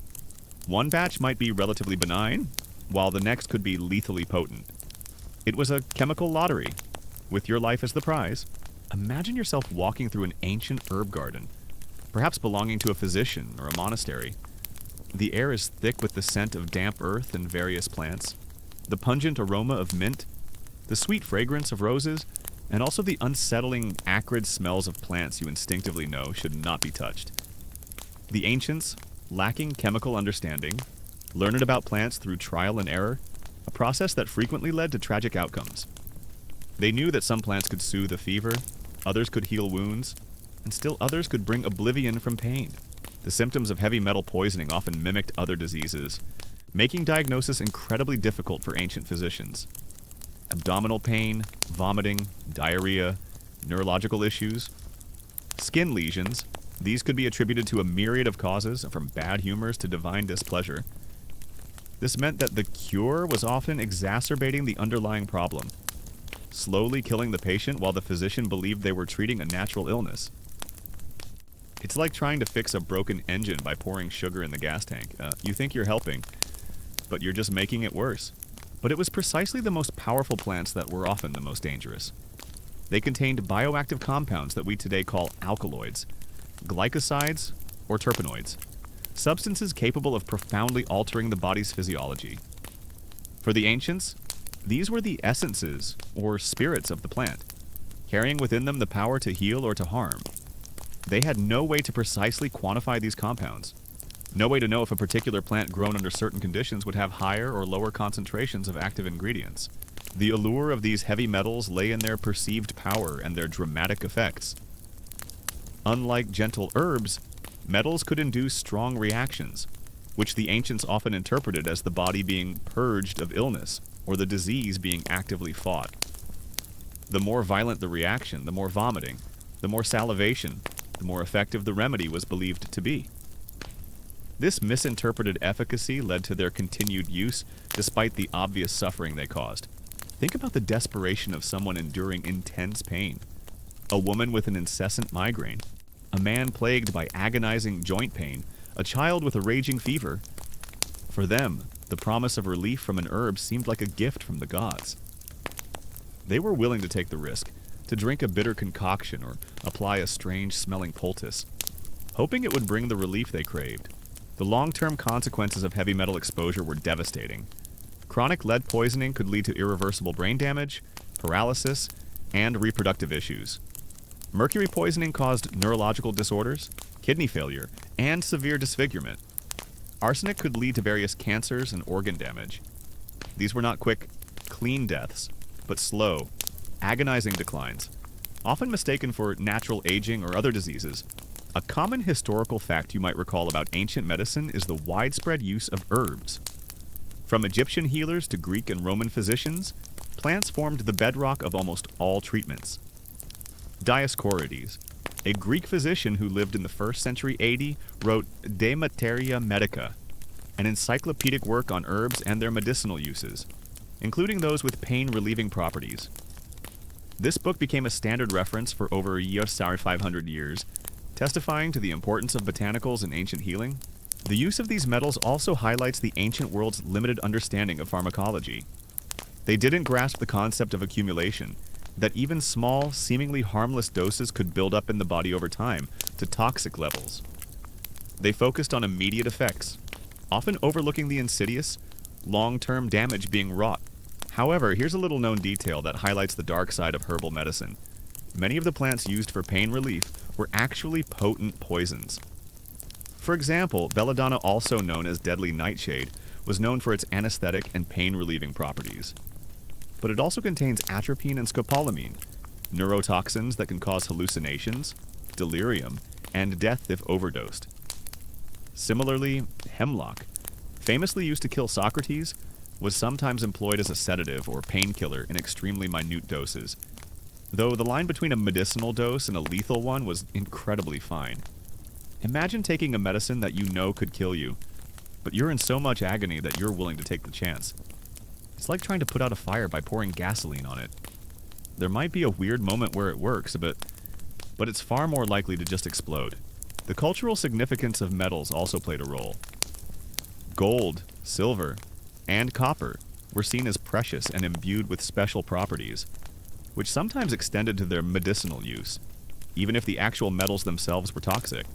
One batch might be relatively benign, while the next could be lethally potent. It was a chemical lottery, with your life as the prize. Imagine yourself walking through an ancient herb garden, perhaps belonging to a physician or a monastery. The air is thick with the scent of damp earth and various plants, the pungent aroma of mint, the sweet fragrance of roses, and also the unsettling, acrid smells of plants you instinctively know should not be touched. The ancients, lacking chemical understanding, learned about plants through trial and error, a process that frequently led to tragic outcomes. They knew that some plants could soothe a fever, others could heal wounds, and still others could bring oblivion from pain. The symptoms of heavy metal poisoning often mimicked other diseases, making diagnosis incredibly difficult for ancient physicians. Abdominal pain, vomiting, diarrhea, neurological issues, skin lesions, these could be attributed to a myriad of causes, from bad humors to divine displeasure. This meant that the cure was often exacerbating the underlying problem, slowly killing the patient while the physician believed they were treating a natural illness. It's like trying to fix a broken engine by pouring sugar in the gas tank. You think you're helping, but you're just making it worse. But it was precisely the most powerful plants that were often the most dangerous. They contained bioactive compounds that we today call alkaloids, glycosides, or terpenoids, substances capable of profoundly altering the body's physiology. For the ancients, these were the essences, or spirits of the plant, carrying within them the power to heal or to harm. They had no way to precisely quantify these compounds, no way to know if a particular plant grown under certain conditions would have higher or lower concentrations of active ingredients. The allure of these heavy metals lay in their perceived power and their dramatic effects. Unlike gentle herbs, metals could induce strong reactions, which the ancients often interpreted as the body being purged of illness, or the disease being actively fought. The more violent the reaction, the more vomiting, the more salivation, the more effective the remedy was believed to be. This misinterpreted efficacy led to their continued use despite the obvious suffering they caused. Think about the desperation of someone enduring intense pain, a woman with an incessant migraine, a man plagued by agonizing joint pain, a child with a raging fever. For them, the promise of relief from an herb seemed like a gift from the gods. They were willing to take the risk, to drink a bitter concoction or apply a strange-smelling poultice, hoping it would bring the relief they craved. The long-term consequences of heavy metal exposure were devastating. Chronic lead poisoning could lead to irreversible brain damage, paralysis, and reproductive issues. Mercury poisoning caused neurological disorders, kidney failure, and severe disfigurement. Arsenic could lead to various cancers and organ damage. These were not quick, clean deaths, but slow, agonizing declines, often mistaken for natural aging or other diseases. A common historical fact you might recall about ancient medicine is the widespread use of herbs. From Egyptian healers to Greek and Roman physicians, plants formed the bedrock of almost all treatments. Dioscorides, a Greek physician who lived in the 1st century AD, wrote De Materia Medica, an encyclopedic work on herbs and their medicinal uses, including those with pain-relieving properties. This book became a standard reference for over 500 years, testifying to the importance of botanicals in ancient healing. The use of these metals also highlights the ancient world's limited understanding of pharmacology. They didn't grasp the concept of accumulation, that even small, seemingly harmless doses could build up in the body over time to toxic levels. They focused on immediate effects, often overlooking the insidious, long-term damage being wrought. However, here's a little known detail that highlights the dark side of herbal medicine. Many of the plants used for pain relief were actually potent poisons. For example, belladonna, also known as deadly nightshade, was known for its anesthetic and pain-relieving properties. But it also contains atropine and scopolamine, neurotoxins that can cause hallucinations, delirium, and death if overdosed. Similarly, hemlock, famously used to kill Socrates, was sometimes employed as a sedative or painkiller in extremely minute doses, though the line between a medicinal dose and a lethal one was incredibly fine. Imagine taking a medicine that you know could kill you, but you're in so much agony that you're willing to take the chance. It's like trying to put out a fire by pouring gasoline on it. There might be a weird moment where it works, but it's far more likely to just explode. The cultural significance of metals also played a role. Gold, silver, and copper were seen as precious and imbued with special properties, which sometimes extended to their medicinal use, even if the actual metals themselves were toxic.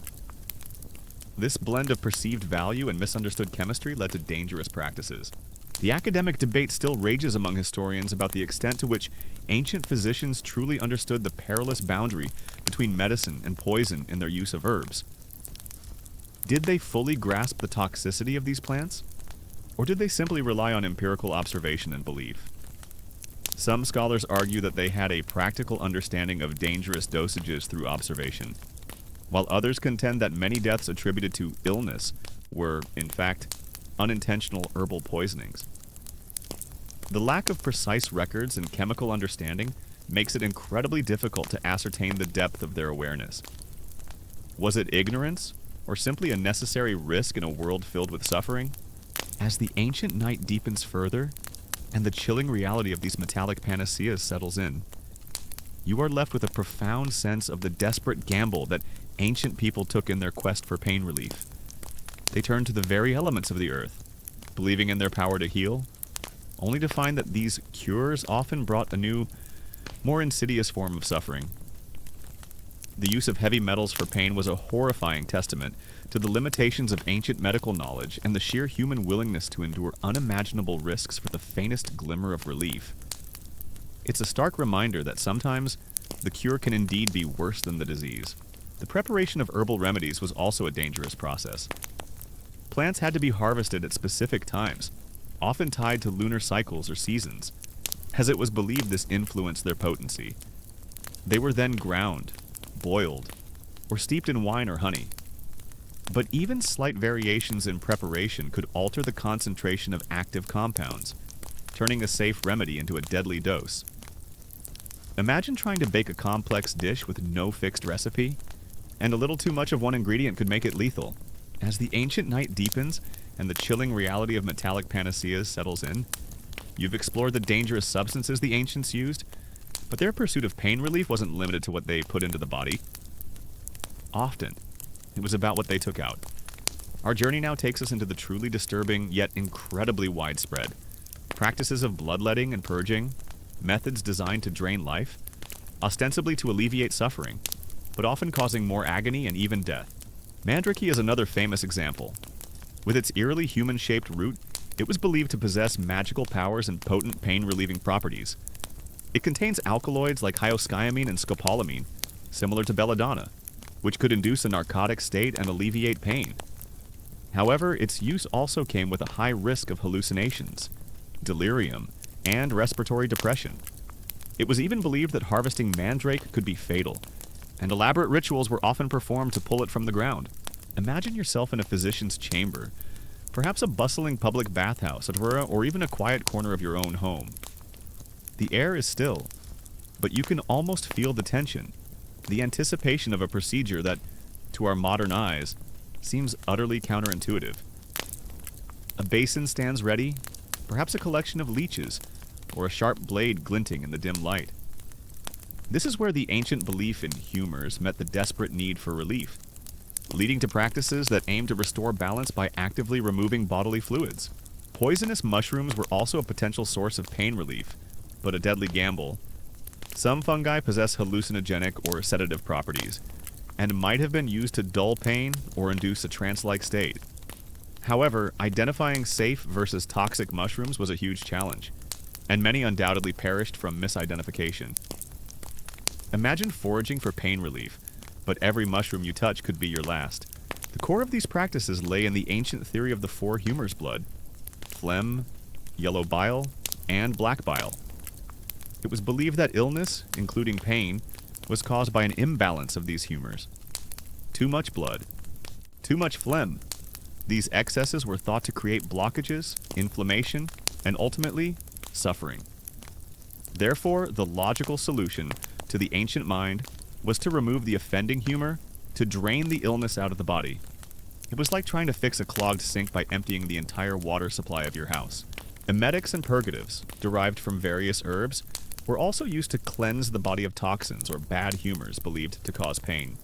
This blend of perceived value and misunderstood chemistry led to dangerous practices. The academic debate still rages among historians about the extent to which ancient physicians truly understood the perilous boundary between medicine and poison in their use of herbs. Did they fully grasp the toxicity of these plants? Or did they simply rely on empirical observation and belief? Some scholars argue that they had a practical understanding of dangerous dosages through observation, while others contend that many deaths attributed to illness were, in fact, unintentional herbal poisonings. The lack of precise records and chemical understanding makes it incredibly difficult to ascertain the depth of their awareness. Was it ignorance, or simply a necessary risk in a world filled with suffering? As the ancient night deepens further, and the chilling reality of these metallic panaceas settles in, you are left with a profound sense of the desperate gamble that ancient people took in their quest for pain relief. They turned to the very elements of the earth, believing in their power to heal, only to find that these cures often brought a new, more insidious form of suffering. The use of heavy metals for pain was a horrifying testament to the limitations of ancient medical knowledge and the sheer human willingness to endure unimaginable risks for the faintest glimmer of relief. It's a stark reminder that sometimes the cure can indeed be worse than the disease. The preparation of herbal remedies was also a dangerous process. Plants had to be harvested at specific times, often tied to lunar cycles or seasons, as it was believed this influenced their potency. They were then ground, boiled, or steeped in wine or honey. But even slight variations in preparation could alter the concentration of active compounds, turning a safe remedy into a deadly dose. Imagine trying to bake a complex dish with no fixed recipe, and a little too much of one ingredient could make it lethal. As the ancient night deepens and the chilling reality of metallic panaceas settles in, you've explored the dangerous substances the ancients used, but their pursuit of pain relief wasn't limited to what they put into the body. Often, it was about what they took out. Our journey now takes us into the truly disturbing, yet incredibly widespread practices of bloodletting and purging, methods designed to drain life, ostensibly to alleviate suffering, but often causing more agony and even death. Mandrake is another famous example. With its eerily human-shaped root, it was believed to possess magical powers and potent pain-relieving properties. It contains alkaloids like hyoscyamine and scopolamine, similar to belladonna, which could induce a narcotic state and alleviate pain. However, its use also came with a high risk of hallucinations, delirium, and respiratory depression. It was even believed that harvesting mandrake could be fatal, and elaborate rituals were often performed to pull it from the ground. Imagine yourself in a physician's chamber, perhaps a bustling public bathhouse, or even a quiet corner of your own home. The air is still, but you can almost feel the tension, the anticipation of a procedure that, to our modern eyes, seems utterly counterintuitive. A basin stands ready, perhaps a collection of leeches, or a sharp blade glinting in the dim light. This is where the ancient belief in humors met the desperate need for relief, leading to practices that aim to restore balance by actively removing bodily fluids. Poisonous mushrooms were also a potential source of pain relief, but a deadly gamble. Some fungi possess hallucinogenic or sedative properties, and might have been used to dull pain or induce a trance-like state. However, identifying safe versus toxic mushrooms was a huge challenge, and many undoubtedly perished from misidentification. Imagine foraging for pain relief, but every mushroom you touch could be your last. The core of these practices lay in the ancient theory of the four humors blood: phlegm, yellow bile, and black bile. It was believed that illness, including pain, was caused by an imbalance of these humors. Too much blood, too much phlegm. These excesses were thought to create blockages, inflammation, and ultimately, suffering. Therefore, the logical solution to the ancient mind was to remove the offending humor, to drain the illness out of the body. It was like trying to fix a clogged sink by emptying the entire water supply of your house. Emetics and purgatives, derived from various herbs, were also used to cleanse the body of toxins or bad humors believed to cause pain.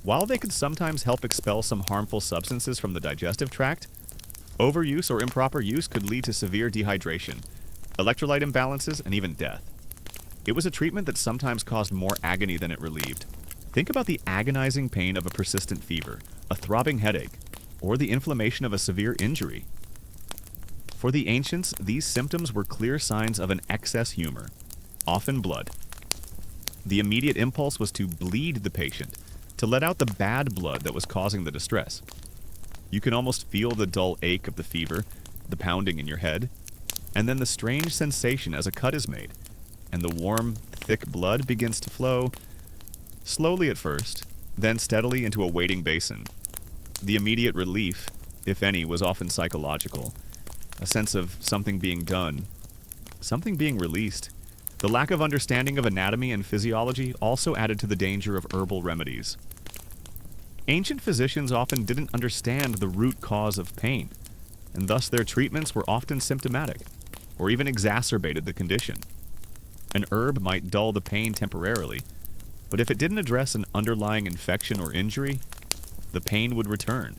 While they could sometimes help expel some harmful substances from the digestive tract, overuse or improper use could lead to severe dehydration, electrolyte imbalances, and even death. It was a treatment that sometimes caused more agony than it relieved. Think about the agonizing pain of a persistent fever, a throbbing headache, or the inflammation of a severe injury. For the ancients, these symptoms were clear signs of an excess humor, often blood. The immediate impulse was to bleed the patient, to let out the bad blood that was causing the distress. You can almost feel the dull ache of the fever, the pounding in your head, and then the strange sensation as a cut is made, and the warm, thick blood begins to flow, slowly at first, then steadily into a waiting basin. The immediate relief, if any, was often psychological. A sense of something being done, something being released. The lack of understanding of anatomy and physiology also added to the danger of herbal remedies. Ancient physicians often didn't understand the root cause of pain, and thus their treatments were often symptomatic, or even exacerbated the condition. An herb might dull the pain temporarily, but if it didn't address an underlying infection or injury, the pain would return,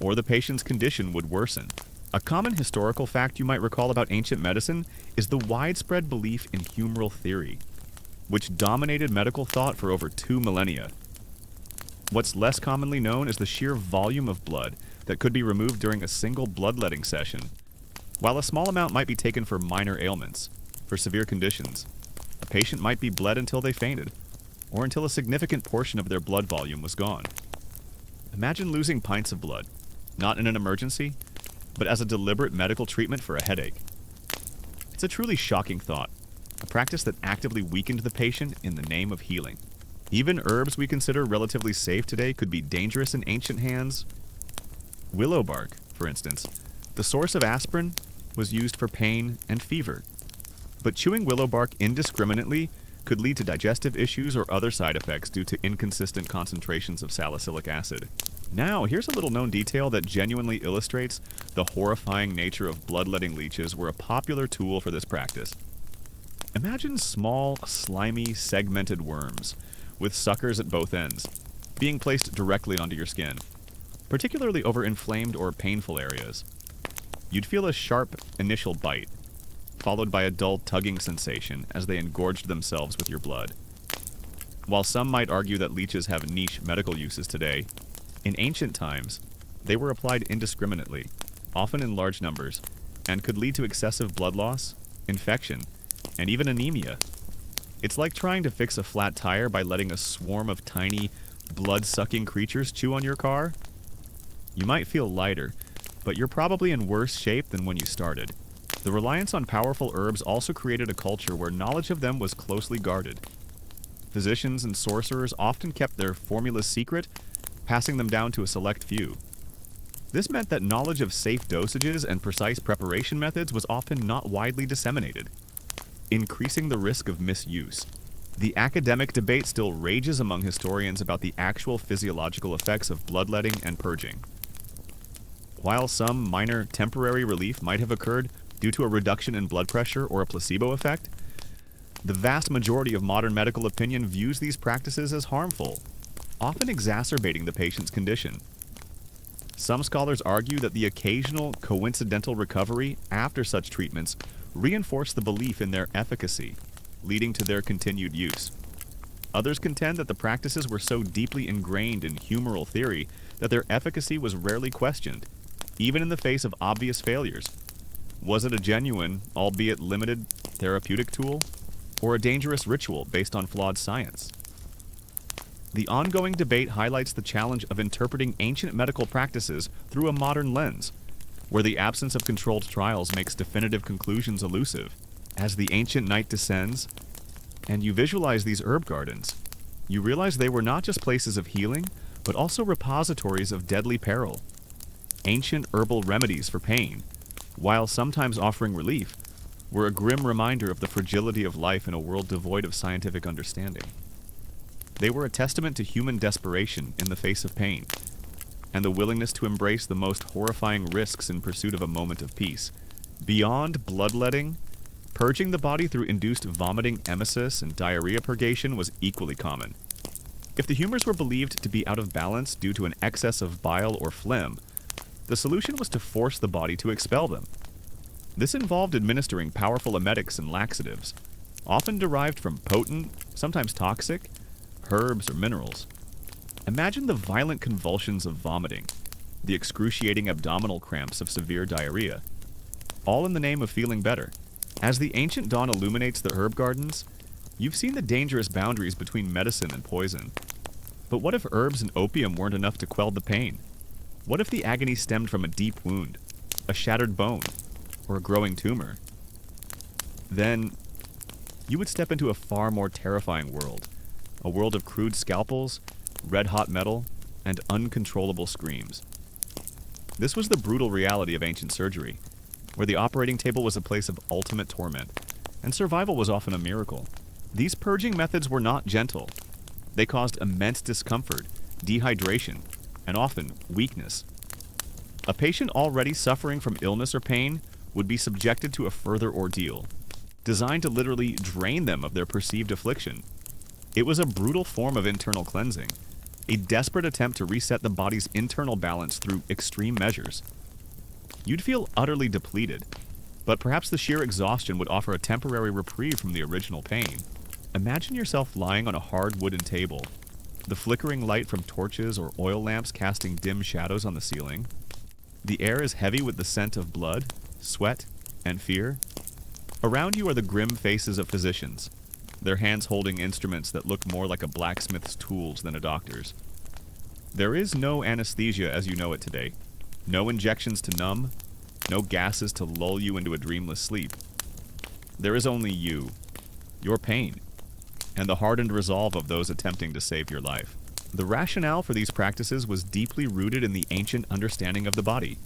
or the patient's condition would worsen. A common historical fact you might recall about ancient medicine is the widespread belief in humoral theory, which dominated medical thought for over 2 millennia. What's less commonly known is the sheer volume of blood that could be removed during a single bloodletting session. While a small amount might be taken for minor ailments, for severe conditions, a patient might be bled until they fainted, or until a significant portion of their blood volume was gone. Imagine losing pints of blood, not in an emergency, but as a deliberate medical treatment for a headache. It's a truly shocking thought, a practice that actively weakened the patient in the name of healing. Even herbs we consider relatively safe today could be dangerous in ancient hands. Willow bark, for instance, the source of aspirin, was used for pain and fever. But chewing willow bark indiscriminately could lead to digestive issues or other side effects due to inconsistent concentrations of salicylic acid. Now, here's a little known detail that genuinely illustrates the horrifying nature of bloodletting leeches were a popular tool for this practice. Imagine small, slimy, segmented worms, with suckers at both ends, being placed directly onto your skin, particularly over inflamed or painful areas. You'd feel a sharp initial bite, followed by a dull tugging sensation as they engorged themselves with your blood. While some might argue that leeches have niche medical uses today, in ancient times, they were applied indiscriminately, often in large numbers, and could lead to excessive blood loss, infection, and even anemia. It's like trying to fix a flat tire by letting a swarm of tiny, blood-sucking creatures chew on your car. You might feel lighter, but you're probably in worse shape than when you started. The reliance on powerful herbs also created a culture where knowledge of them was closely guarded. Physicians and sorcerers often kept their formulas secret, passing them down to a select few. This meant that knowledge of safe dosages and precise preparation methods was often not widely disseminated, increasing the risk of misuse. The academic debate still rages among historians about the actual physiological effects of bloodletting and purging. While some minor temporary relief might have occurred due to a reduction in blood pressure or a placebo effect, the vast majority of modern medical opinion views these practices as harmful, often exacerbating the patient's condition. Some scholars argue that the occasional coincidental recovery after such treatments reinforce the belief in their efficacy, leading to their continued use. Others contend that the practices were so deeply ingrained in humoral theory that their efficacy was rarely questioned, even in the face of obvious failures. Was it a genuine, albeit limited, therapeutic tool, or a dangerous ritual based on flawed science? The ongoing debate highlights the challenge of interpreting ancient medical practices through a modern lens, where the absence of controlled trials makes definitive conclusions elusive. As the ancient night descends, and you visualize these herb gardens, you realize they were not just places of healing, but also repositories of deadly peril. Ancient herbal remedies for pain, while sometimes offering relief, were a grim reminder of the fragility of life in a world devoid of scientific understanding. They were a testament to human desperation in the face of pain, and the willingness to embrace the most horrifying risks in pursuit of a moment of peace. Beyond bloodletting, purging the body through induced vomiting, emesis, and diarrhea purgation was equally common. If the humors were believed to be out of balance due to an excess of bile or phlegm, the solution was to force the body to expel them. This involved administering powerful emetics and laxatives, often derived from potent, sometimes toxic, herbs or minerals. Imagine the violent convulsions of vomiting, the excruciating abdominal cramps of severe diarrhea, all in the name of feeling better. As the ancient dawn illuminates the herb gardens, you've seen the dangerous boundaries between medicine and poison. But what if herbs and opium weren't enough to quell the pain? What if the agony stemmed from a deep wound, a shattered bone, or a growing tumor? Then, you would step into a far more terrifying world, a world of crude scalpels, red-hot metal, and uncontrollable screams. This was the brutal reality of ancient surgery, where the operating table was a place of ultimate torment, and survival was often a miracle. These purging methods were not gentle. They caused immense discomfort, dehydration, and often weakness. A patient already suffering from illness or pain would be subjected to a further ordeal, designed to literally drain them of their perceived affliction. It was a brutal form of internal cleansing, a desperate attempt to reset the body's internal balance through extreme measures. You'd feel utterly depleted, but perhaps the sheer exhaustion would offer a temporary reprieve from the original pain. Imagine yourself lying on a hard wooden table, the flickering light from torches or oil lamps casting dim shadows on the ceiling. The air is heavy with the scent of blood, sweat, and fear. Around you are the grim faces of physicians, their hands holding instruments that look more like a blacksmith's tools than a doctor's. There is no anesthesia as you know it today, no injections to numb, no gases to lull you into a dreamless sleep. There is only you, your pain, and the hardened resolve of those attempting to save your life. The rationale for these practices was deeply rooted in the ancient understanding of the body.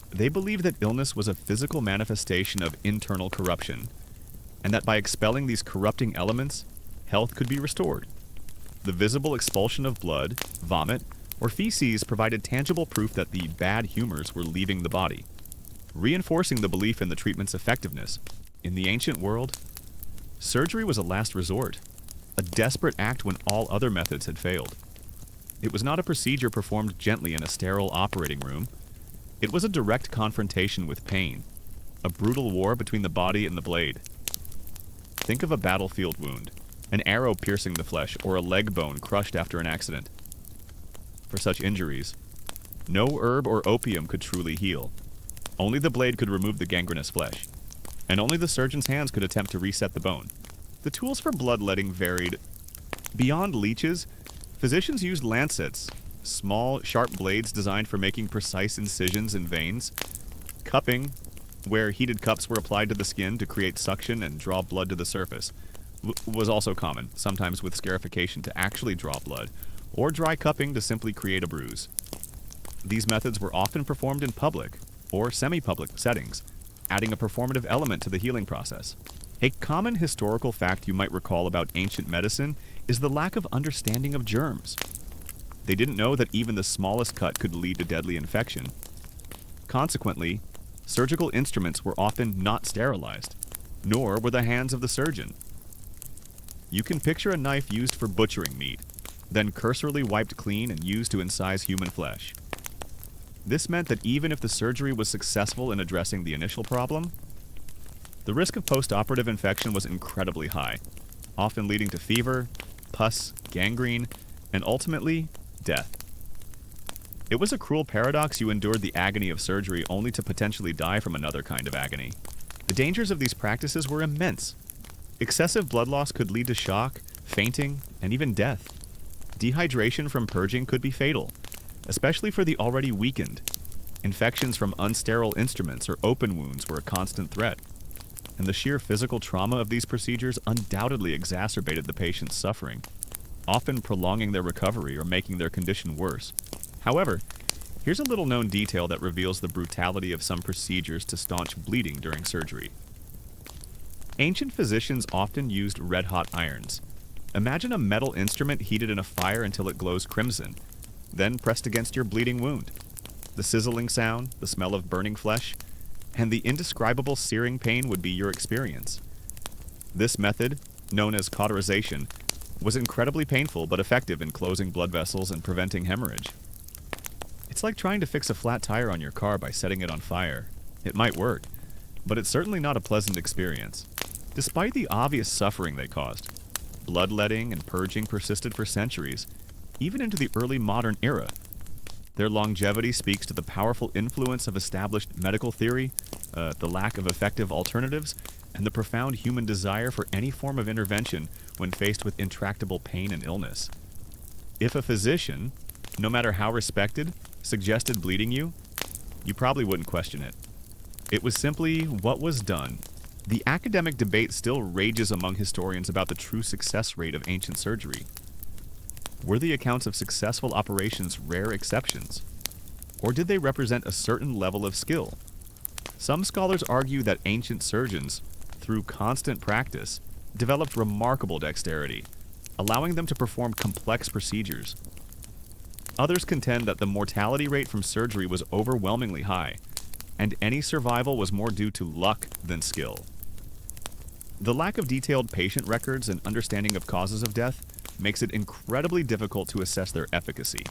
They believed that illness was a physical manifestation of internal corruption, and that by expelling these corrupting elements, health could be restored. The visible expulsion of blood, vomit, or feces provided tangible proof that the bad humors were leaving the body, reinforcing the belief in the treatment's effectiveness. In the ancient world, surgery was a last resort, a desperate act when all other methods had failed. It was not a procedure performed gently in a sterile operating room. It was a direct confrontation with pain, a brutal war between the body and the blade. Think of a battlefield wound, an arrow piercing the flesh, or a leg bone crushed after an accident. For such injuries, no herb or opium could truly heal. Only the blade could remove the gangrenous flesh, and only the surgeon's hands could attempt to reset the bone. The tools for bloodletting varied. Beyond leeches, physicians used lancets, small, sharp blades designed for making precise incisions in veins, cupping, where heated cups were applied to the skin to create suction and draw blood to the surface, was also common, sometimes with scarification to actually draw blood, or dry cupping to simply create a bruise. These methods were often performed in public or semi-public settings, adding a performative element to the healing process. A common historical fact you might recall about ancient medicine is the lack of understanding of germs. They didn't know that even the smallest cut could lead to deadly infection. Consequently, surgical instruments were often not sterilized, nor were the hands of the surgeon. You can picture a knife used for butchering meat, then cursorily wiped clean and used to incise human flesh. This meant that even if the surgery was successful in addressing the initial problem, the risk of post-operative infection was incredibly high, often leading to fever, pus, gangrene, and ultimately, death. It was a cruel paradox. You endured the agony of surgery only to potentially die from another kind of agony. The dangers of these practices were immense. Excessive blood loss could lead to shock, fainting, and even death. Dehydration from purging could be fatal, especially for the already weakened. Infections from unsterile instruments or open wounds were a constant threat, and the sheer physical trauma of these procedures undoubtedly exacerbated the patient's suffering, often prolonging their recovery or making their condition worse. However, here's a little-known detail that reveals the brutality of some procedures to staunch bleeding during surgery. Ancient physicians often used red-hot irons. Imagine a metal instrument heated in a fire until it glows crimson, then pressed against your bleeding wound. The sizzling sound, the smell of burning flesh, and the indescribable searing pain would be your experience. This method, known as cauterization, was incredibly painful but effective in closing blood vessels and preventing hemorrhage. It's like trying to fix a flat tire on your car by setting it on fire. It might work, but it's certainly not a pleasant experience. Despite the obvious suffering they caused, bloodletting and purging persisted for centuries, even into the early modern era. Their longevity speaks to the powerful influence of established medical theory, the lack of effective alternatives, and the profound human desire for any form of intervention when faced with intractable pain and illness. If a physician, no matter how respected, suggested bleeding you probably wouldn't question it. It was simply what was done. The academic debate still rages among historians about the true success rate of ancient surgery. Were the accounts of successful operations rare exceptions? Or did they represent a certain level of skill? Some scholars argue that ancient surgeons, through constant practice, developed remarkable dexterity, allowing them to perform complex procedures. Others contend that the mortality rate from surgery was overwhelmingly high, and any survival was more due to luck than skill. The lack of detailed patient records and understanding of causes of death makes it incredibly difficult to assess their efficacy.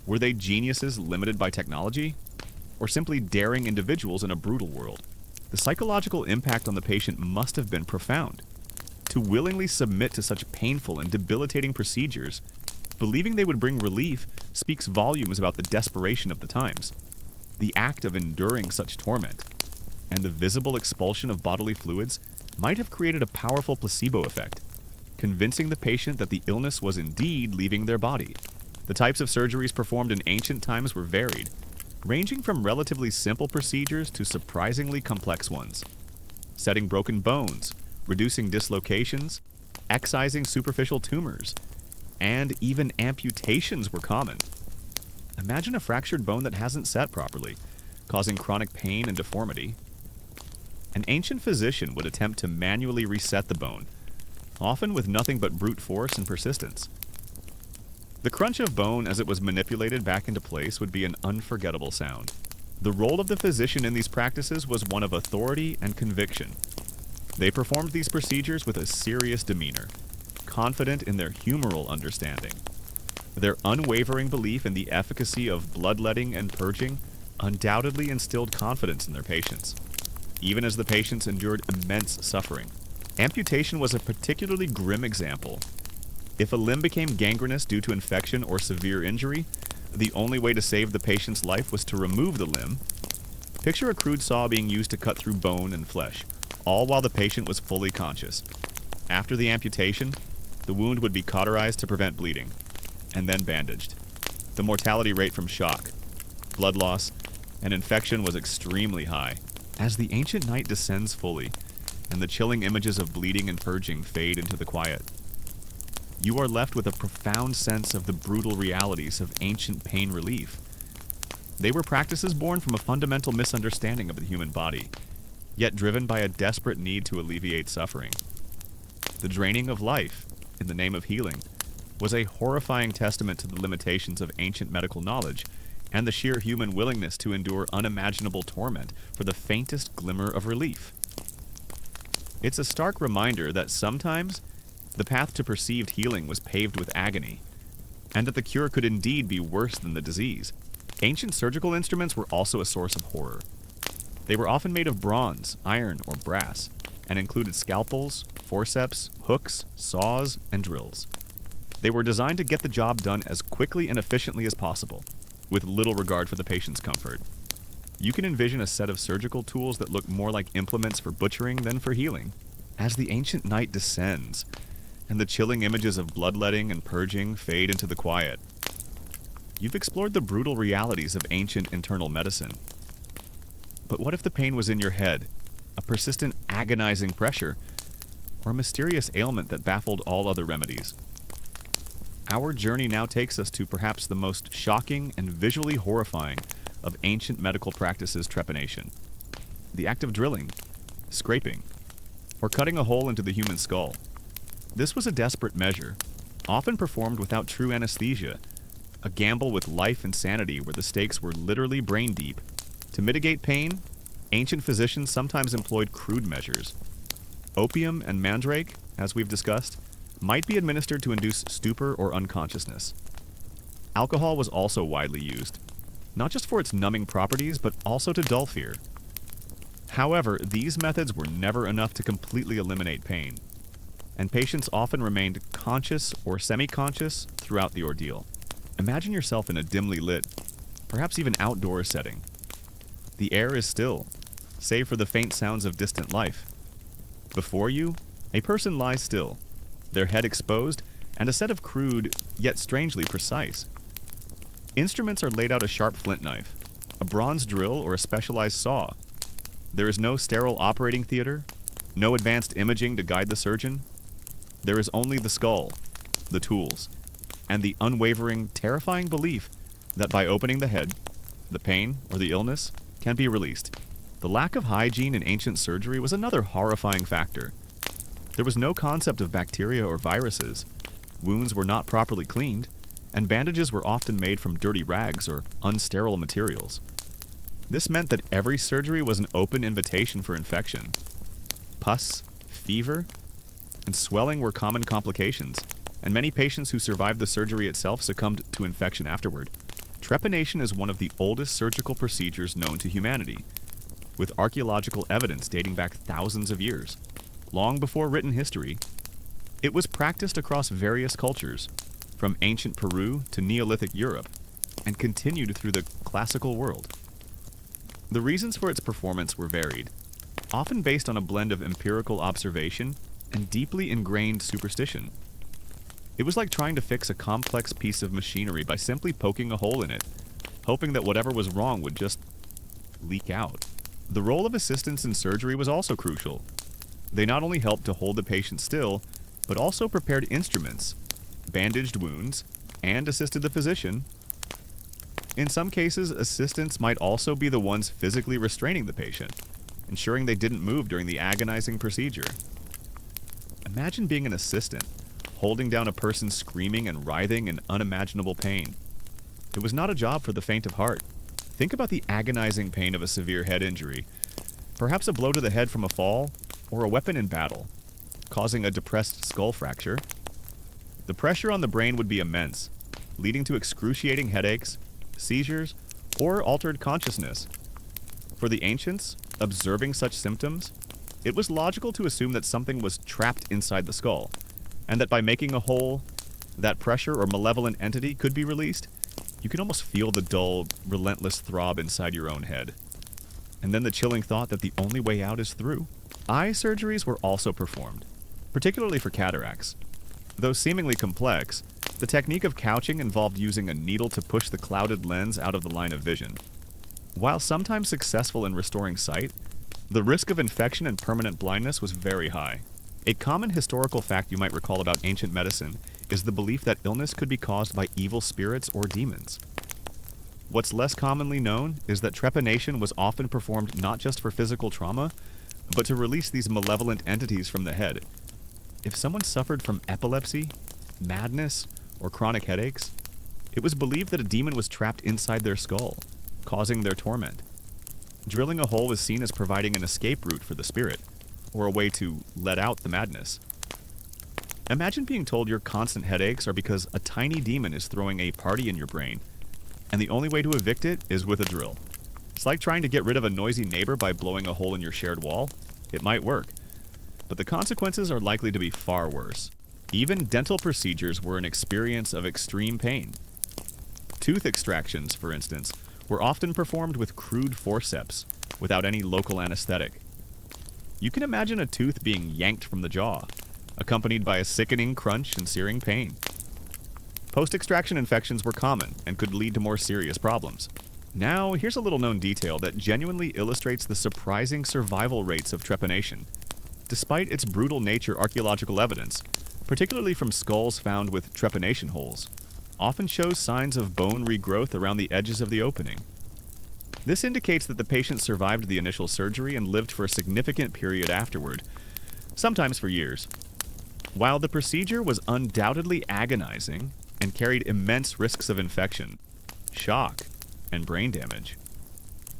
Were they geniuses limited by technology? Or simply daring individuals in a brutal world? The psychological impact on the patient must have been profound. To willingly submit to such painful and debilitating procedures, believing they would bring relief, speaks volumes about the desperation of the times. The act of enduring such torment, and the visible expulsion of bodily fluids, might have created a powerful placebo effect, convincing the patient that the illness was indeed leaving their body. The types of surgeries performed in ancient times were varied, ranging from relatively simple procedures to surprisingly complex ones. Setting broken bones, reducing dislocations, excising superficial tumors, and even amputations were common. Imagine a fractured bone that hasn't set properly, causing chronic pain and deformity. An ancient physician would attempt to manually reset the bone, often with nothing but brute force and persistence. The crunch of bone as it was manipulated back into place would be an unforgettable sound. The role of the physician in these practices was one of authority and conviction. They performed these procedures with a serious demeanor, confident in their humoral understanding. Their unwavering belief in the efficacy of bloodletting and purging undoubtedly instilled confidence in their patients. even as the patients endured immense suffering. Amputation was a particularly grim example. If a limb became gangrenous due to infection or severe injury, the only way to save the patient's life was to remove the limb. Picture a crude saw being used to cut through bone and flesh, all while the patient was fully conscious. After the amputation, the wound would be cauterized to prevent bleeding, and then bandaged. The mortality rate from shock, blood loss, and infection was extremely high. As the ancient night descends fully, and the chilling images of bleeding and purging fade into the quiet, you are left with a profound sense of the brutal realities of ancient pain relief. They were practices born from a fundamental misunderstanding of the human body, yet driven by a desperate need to alleviate suffering. The draining of life, in the name of healing, was a horrifying testament to the limitations of ancient medical knowledge and the sheer human willingness to endure unimaginable torment for the faintest glimmer of relief. It's a stark reminder that sometimes the path to perceived healing was paved with agony, and that the cure could indeed be worse than the disease. Ancient surgical instruments were also a source of horror. They were often made of bronze, iron, or brass, and included scalpels, forceps, hooks, saws, and drills. They were designed to get the job done as quickly and efficiently as possible, with little regard for the patient's comfort. You can envision a set of surgical tools that look more like implements for butchering than for healing. As the ancient night descends, and the chilling images of bloodletting and purging fade into the quiet, you've explored the brutal realities of ancient internal medicine. But what if the pain was in your head, a persistent agonizing pressure, or a mysterious ailment that baffled all other remedies? Our journey now takes us to perhaps the most shocking and visually horrifying of ancient medical practices, trepanation. The act of drilling, scraping, or cutting a hole into the human skull. This was a desperate measure, often performed without true anesthesia, a gamble with life and sanity where the stakes were literally brain deep. To mitigate pain, ancient physicians sometimes employed crude measures. Opium and mandrake, as we've discussed, might be administered to induce stupor or unconsciousness. Alcohol was also widely used, not just for its numbing properties, but also to dull fear. However, these methods were never enough to completely eliminate pain, and patients often remained conscious or semi-conscious throughout the ordeal. Imagine yourself in a dimly lit, perhaps even outdoor setting. The air is still, save for the faint sounds of distant life. Before you, a person lies still, their head exposed, and a set of crude, yet strangely precise. Instruments are laid out a sharp flint knife, a bronze drill, or a specialized saw. There is no sterile operating theater, no advanced imaging to guide the surgeon. There is only the skull, the tools, and the unwavering, terrifying belief that by opening the head, the pain or the illness can be released. The lack of hygiene in ancient surgery was another horrifying factor. There was no concept of bacteria or viruses, wounds were not properly cleaned, and bandages were often made from dirty rags or unsterile materials. This meant that every surgery was an open invitation for infection. Pus, fever, and swelling were common complications, and many patients who survived the surgery itself succumbed to infection afterward. Trepanation is one of the oldest surgical procedures known to humanity, with archaeological evidence dating back thousands of years. Long before written history, it was practiced across various cultures, from ancient Peru to Neolithic Europe, and continued through the classical world. The reasons for its performance were varied, often based on a blend of empirical observation and deeply ingrained superstition. It was like trying to fix a complex piece of machinery by simply poking a hole in it, hoping that whatever was wrong would just leak out. The role of assistants in surgery was also crucial. They not only helped to hold the patient still, but also prepared instruments, bandaged wounds, and assisted the physician. In some cases, assistants might also be the ones physically restraining the patient, ensuring they didn't move during the agonizing procedure. Imagine being an assistant, holding down a person screaming and writhing in unimaginable pain. It was not a job for the faint of heart. Think about the agonizing pain of a severe head injury, perhaps a blow to the head from a fall, or a weapon in battle, causing a depressed skull fracture. The pressure on the brain would be immense, leading to excruciating headaches, seizures, or altered consciousness. For the ancients, Observing such symptoms, it was logical to assume that something was trapped inside the skull, and that by making a hole, that pressure or malevolent entity could be released. You can almost feel the dull, relentless throb inside your own head. And then the chilling thought that the only way out is through. Eye surgeries were also performed, particularly for cataracts. Though seemingly complex, the technique of couching involved using a needle to push the clouded lens out of the line of vision. While sometimes successful in restoring sight, the risk of infection and permanent blindness was very high. A common historical fact you might recall about ancient medicine is the belief that illness could be caused by evil spirits or demons. What's less commonly known is that trepanation was often performed not just for physical trauma, but to release these malevolent entities from the head. If someone suffered from epilepsy, madness, or chronic headaches, it was believed that a demon was trapped inside their skull, causing their torment. Drilling a hole was seen as providing an escape route for the spirit, or a way to let out the madness. Imagine being told your constant headaches are because a tiny demon is throwing a party in your brain, and the only way to evict it is with a drill. It's like trying to get rid of a noisy neighbor by blowing a hole in your shared wall. It might work, but the consequences are likely to be far worse. Even dental procedures were an experience of extreme pain. Tooth extractions, for instance, were often performed with crude forceps, without any local anesthetic. You can imagine a tooth being yanked from the jaw, accompanied by a sickening crunch and searing pain. Post-extraction infections were common and could lead to more serious problems. Now, here's a little-known detail that genuinely illustrates the surprising survival rates of trepanation. Despite its brutal nature, archaeological evidence, particularly from skulls found with trepanation holes, often shows signs of bone regrowth around the edges of the opening. This indicates that the patient survived the initial surgery and lived for a significant period afterward, sometimes for years. While the procedure was undoubtedly agonizing and carried immense risks of infection, shock, and brain damage,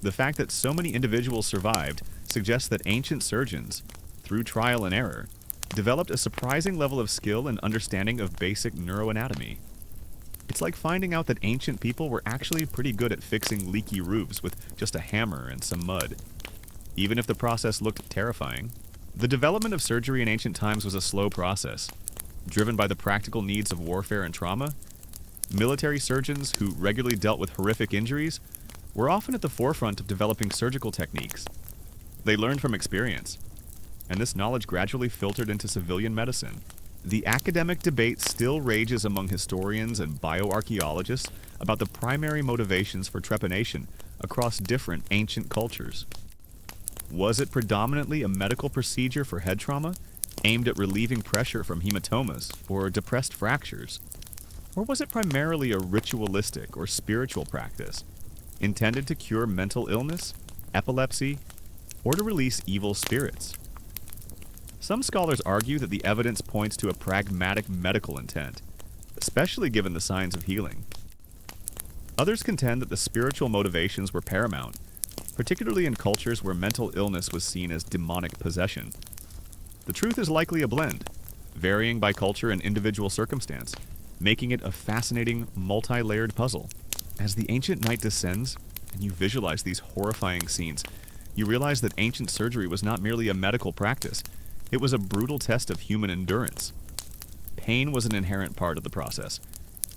the fact that so many individuals survived suggests that ancient surgeons, through trial and error, developed a surprising level of skill and understanding of basic neuroanatomy. It's like finding out that ancient people were actually pretty good at fixing leaky roofs with just a hammer and some mud. Even if the process looked terrifying, the development of surgery in ancient times was a slow process. Driven by the practical needs of warfare and trauma, military surgeons who regularly dealt with horrific injuries were often at the forefront of developing surgical techniques. They learned from experience, and this knowledge gradually filtered into civilian medicine. The academic debate still rages among historians and bioarchaeologists about the primary motivations for trepanation across different ancient cultures. Was it predominantly a medical procedure for head trauma, aimed at relieving pressure from hematomas or depressed fractures? Or was it primarily a ritualistic or spiritual practice, intended to cure mental illness, epilepsy, or to release evil spirits? Some scholars argue that the evidence points to a pragmatic medical intent, especially given the signs of healing. Others contend that the spiritual motivations were paramount, particularly in cultures where mental illness was seen as demonic possession. The truth is likely a blend, varying by culture and individual circumstance, making it a fascinating, multi-layered puzzle. As the ancient night descends, and you visualize these horrifying scenes, you realize that ancient surgery was not merely a medical practice. It was a brutal test of human endurance. Pain was an inherent part of the process,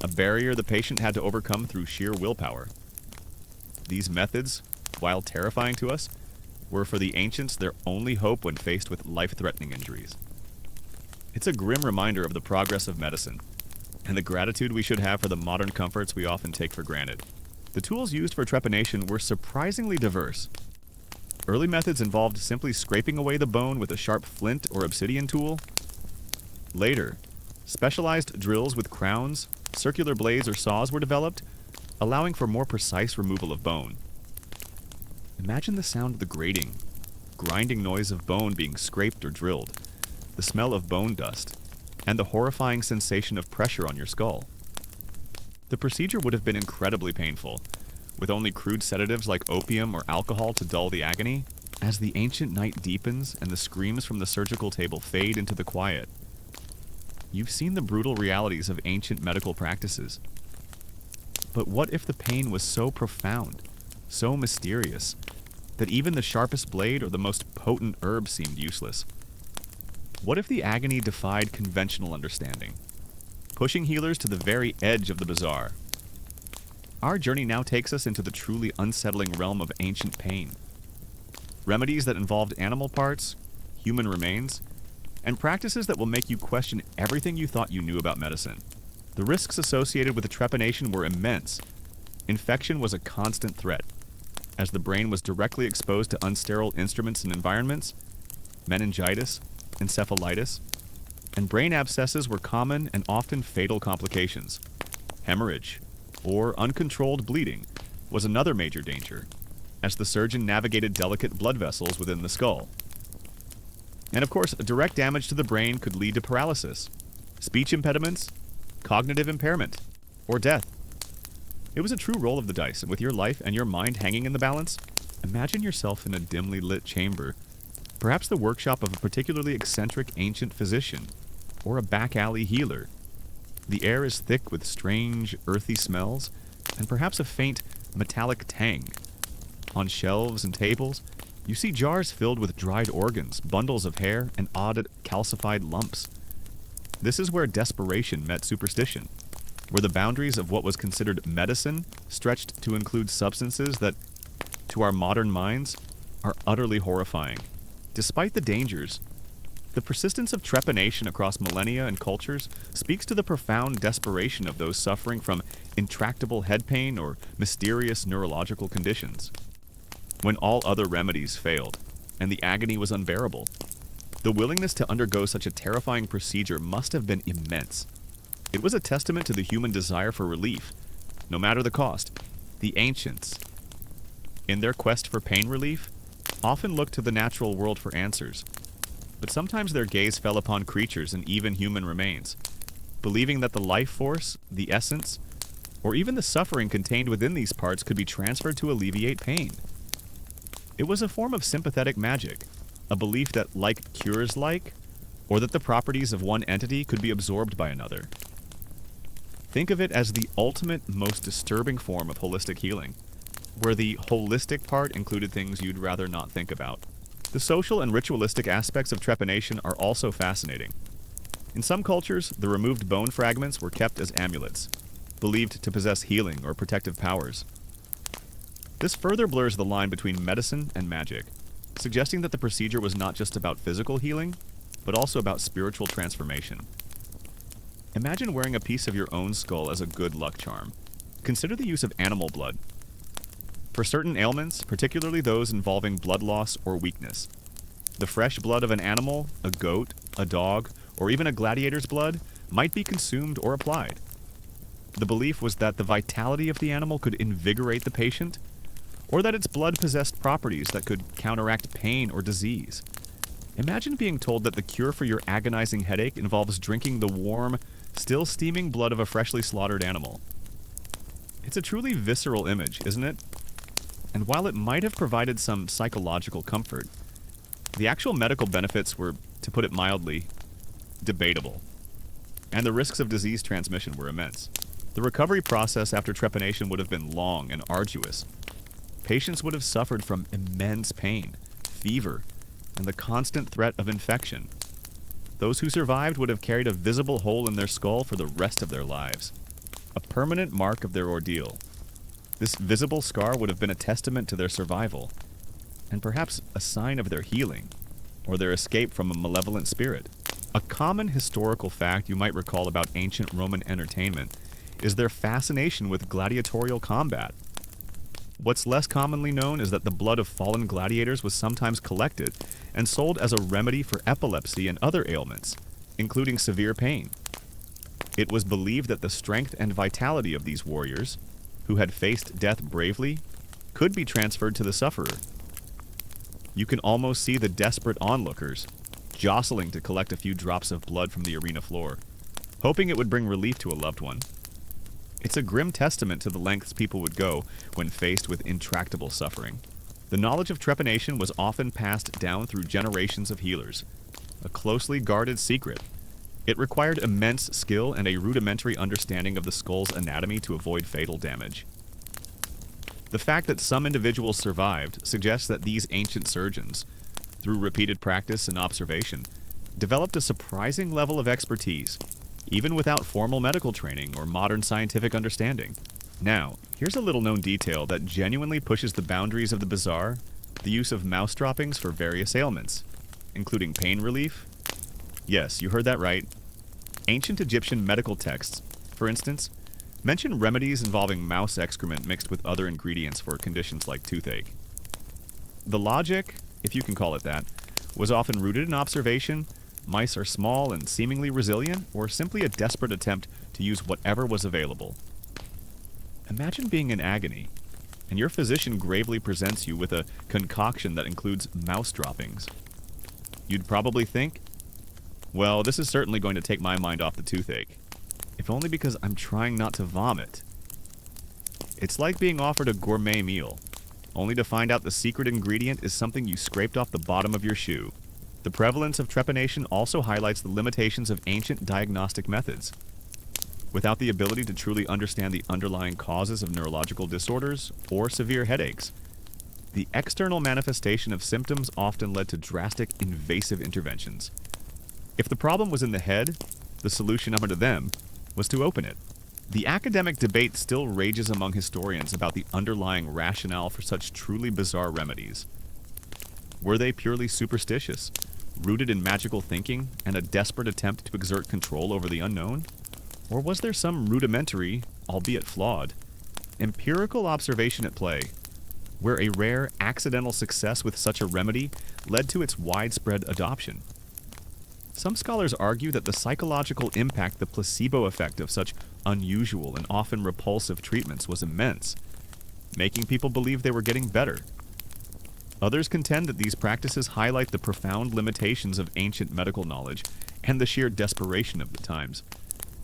a barrier the patient had to overcome through sheer willpower. These methods, while terrifying to us, were for the ancients their only hope when faced with life-threatening injuries. It's a grim reminder of the progress of medicine, and the gratitude we should have for the modern comforts we often take for granted. The tools used for trepanation were surprisingly diverse. Early methods involved simply scraping away the bone with a sharp flint or obsidian tool. Later, specialized drills with crowns, circular blades, or saws were developed, allowing for more precise removal of bone. Imagine the sound of the grating, grinding noise of bone being scraped or drilled, the smell of bone dust, and the horrifying sensation of pressure on your skull. The procedure would have been incredibly painful, with only crude sedatives like opium or alcohol to dull the agony. As the ancient night deepens and the screams from the surgical table fade into the quiet, you've seen the brutal realities of ancient medical practices. But what if the pain was so profound, so mysterious, that even the sharpest blade or the most potent herb seemed useless. What if the agony defied conventional understanding, pushing healers to the very edge of the bizarre? Our journey now takes us into the truly unsettling realm of ancient pain. Remedies that involved animal parts, human remains, and practices that will make you question everything you thought you knew about medicine. The risks associated with the trepanation were immense. Infection was a constant threat, as the brain was directly exposed to unsterile instruments and environments. Meningitis, encephalitis, and brain abscesses were common and often fatal complications. Hemorrhage, or uncontrolled bleeding, was another major danger, as the surgeon navigated delicate blood vessels within the skull. And of course, direct damage to the brain could lead to paralysis, speech impediments, cognitive impairment, or death. It was a true roll of the dice, and with your life and your mind hanging in the balance, imagine yourself in a dimly lit chamber, perhaps the workshop of a particularly eccentric ancient physician, or a back alley healer. The air is thick with strange, earthy smells, and perhaps a faint, metallic tang. On shelves and tables, you see jars filled with dried organs, bundles of hair, and odd calcified lumps. This is where desperation met superstition, where the boundaries of what was considered medicine stretched to include substances that, to our modern minds, are utterly horrifying. Despite the dangers, the persistence of trepanation across millennia and cultures speaks to the profound desperation of those suffering from intractable head pain or mysterious neurological conditions. When all other remedies failed, and the agony was unbearable, the willingness to undergo such a terrifying procedure must have been immense. It was a testament to the human desire for relief, no matter the cost. The ancients, in their quest for pain relief, often looked to the natural world for answers, but sometimes their gaze fell upon creatures and even human remains, believing that the life force, the essence, or even the suffering contained within these parts could be transferred to alleviate pain. It was a form of sympathetic magic, a belief that like cures like, or that the properties of one entity could be absorbed by another. Think of it as the ultimate, most disturbing form of holistic healing, where the holistic part included things you'd rather not think about. The social and ritualistic aspects of trepanation are also fascinating. In some cultures, the removed bone fragments were kept as amulets, believed to possess healing or protective powers. This further blurs the line between medicine and magic, suggesting that the procedure was not just about physical healing, but also about spiritual transformation. Imagine wearing a piece of your own skull as a good luck charm. Consider the use of animal blood. For certain ailments, particularly those involving blood loss or weakness, the fresh blood of an animal, a goat, a dog, or even a gladiator's blood might be consumed or applied. The belief was that the vitality of the animal could invigorate the patient, or that its blood possessed properties that could counteract pain or disease. Imagine being told that the cure for your agonizing headache involves drinking the warm, still steaming blood of a freshly slaughtered animal. It's a truly visceral image, isn't it? And while it might have provided some psychological comfort, the actual medical benefits were, to put it mildly, debatable. And the risks of disease transmission were immense. The recovery process after trepanation would have been long and arduous. Patients would have suffered from immense pain, fever, and the constant threat of infection. Those who survived would have carried a visible hole in their skull for the rest of their lives, a permanent mark of their ordeal. This visible scar would have been a testament to their survival, and perhaps a sign of their healing, or their escape from a malevolent spirit. A common historical fact you might recall about ancient Roman entertainment is their fascination with gladiatorial combat. What's less commonly known is that the blood of fallen gladiators was sometimes collected and sold as a remedy for epilepsy and other ailments, including severe pain. It was believed that the strength and vitality of these warriors, who had faced death bravely, could be transferred to the sufferer. You can almost see the desperate onlookers jostling to collect a few drops of blood from the arena floor, hoping it would bring relief to a loved one. It's a grim testament to the lengths people would go when faced with intractable suffering. The knowledge of trepanation was often passed down through generations of healers, a closely guarded secret. It required immense skill and a rudimentary understanding of the skull's anatomy to avoid fatal damage. The fact that some individuals survived suggests that these ancient surgeons, through repeated practice and observation, developed a surprising level of expertise, even without formal medical training or modern scientific understanding. Now, here's a little known detail that genuinely pushes the boundaries of the bizarre: the use of mouse droppings for various ailments, including pain relief. Yes, you heard that right. Ancient Egyptian medical texts, for instance, mention remedies involving mouse excrement mixed with other ingredients for conditions like toothache. The logic, if you can call it that, was often rooted in observation. Mice are small and seemingly resilient, or simply a desperate attempt to use whatever was available. Imagine being in agony, and your physician gravely presents you with a concoction that includes mouse droppings. You'd probably think, well, this is certainly going to take my mind off the toothache, if only because I'm trying not to vomit. It's like being offered a gourmet meal, only to find out the secret ingredient is something you scraped off the bottom of your shoe. The prevalence of trepanation also highlights the limitations of ancient diagnostic methods. Without the ability to truly understand the underlying causes of neurological disorders or severe headaches, the external manifestation of symptoms often led to drastic, invasive interventions. If the problem was in the head, the solution known to them was to open it. The academic debate still rages among historians about the underlying rationale for such truly bizarre remedies. Were they purely superstitious, rooted in magical thinking and a desperate attempt to exert control over the unknown? Or was there some rudimentary, albeit flawed, empirical observation at play, where a rare accidental success with such a remedy led to its widespread adoption? Some scholars argue that the psychological impact, the placebo effect of such unusual and often repulsive treatments was immense, making people believe they were getting better. Others contend that these practices highlight the profound limitations of ancient medical knowledge and the sheer desperation of the times.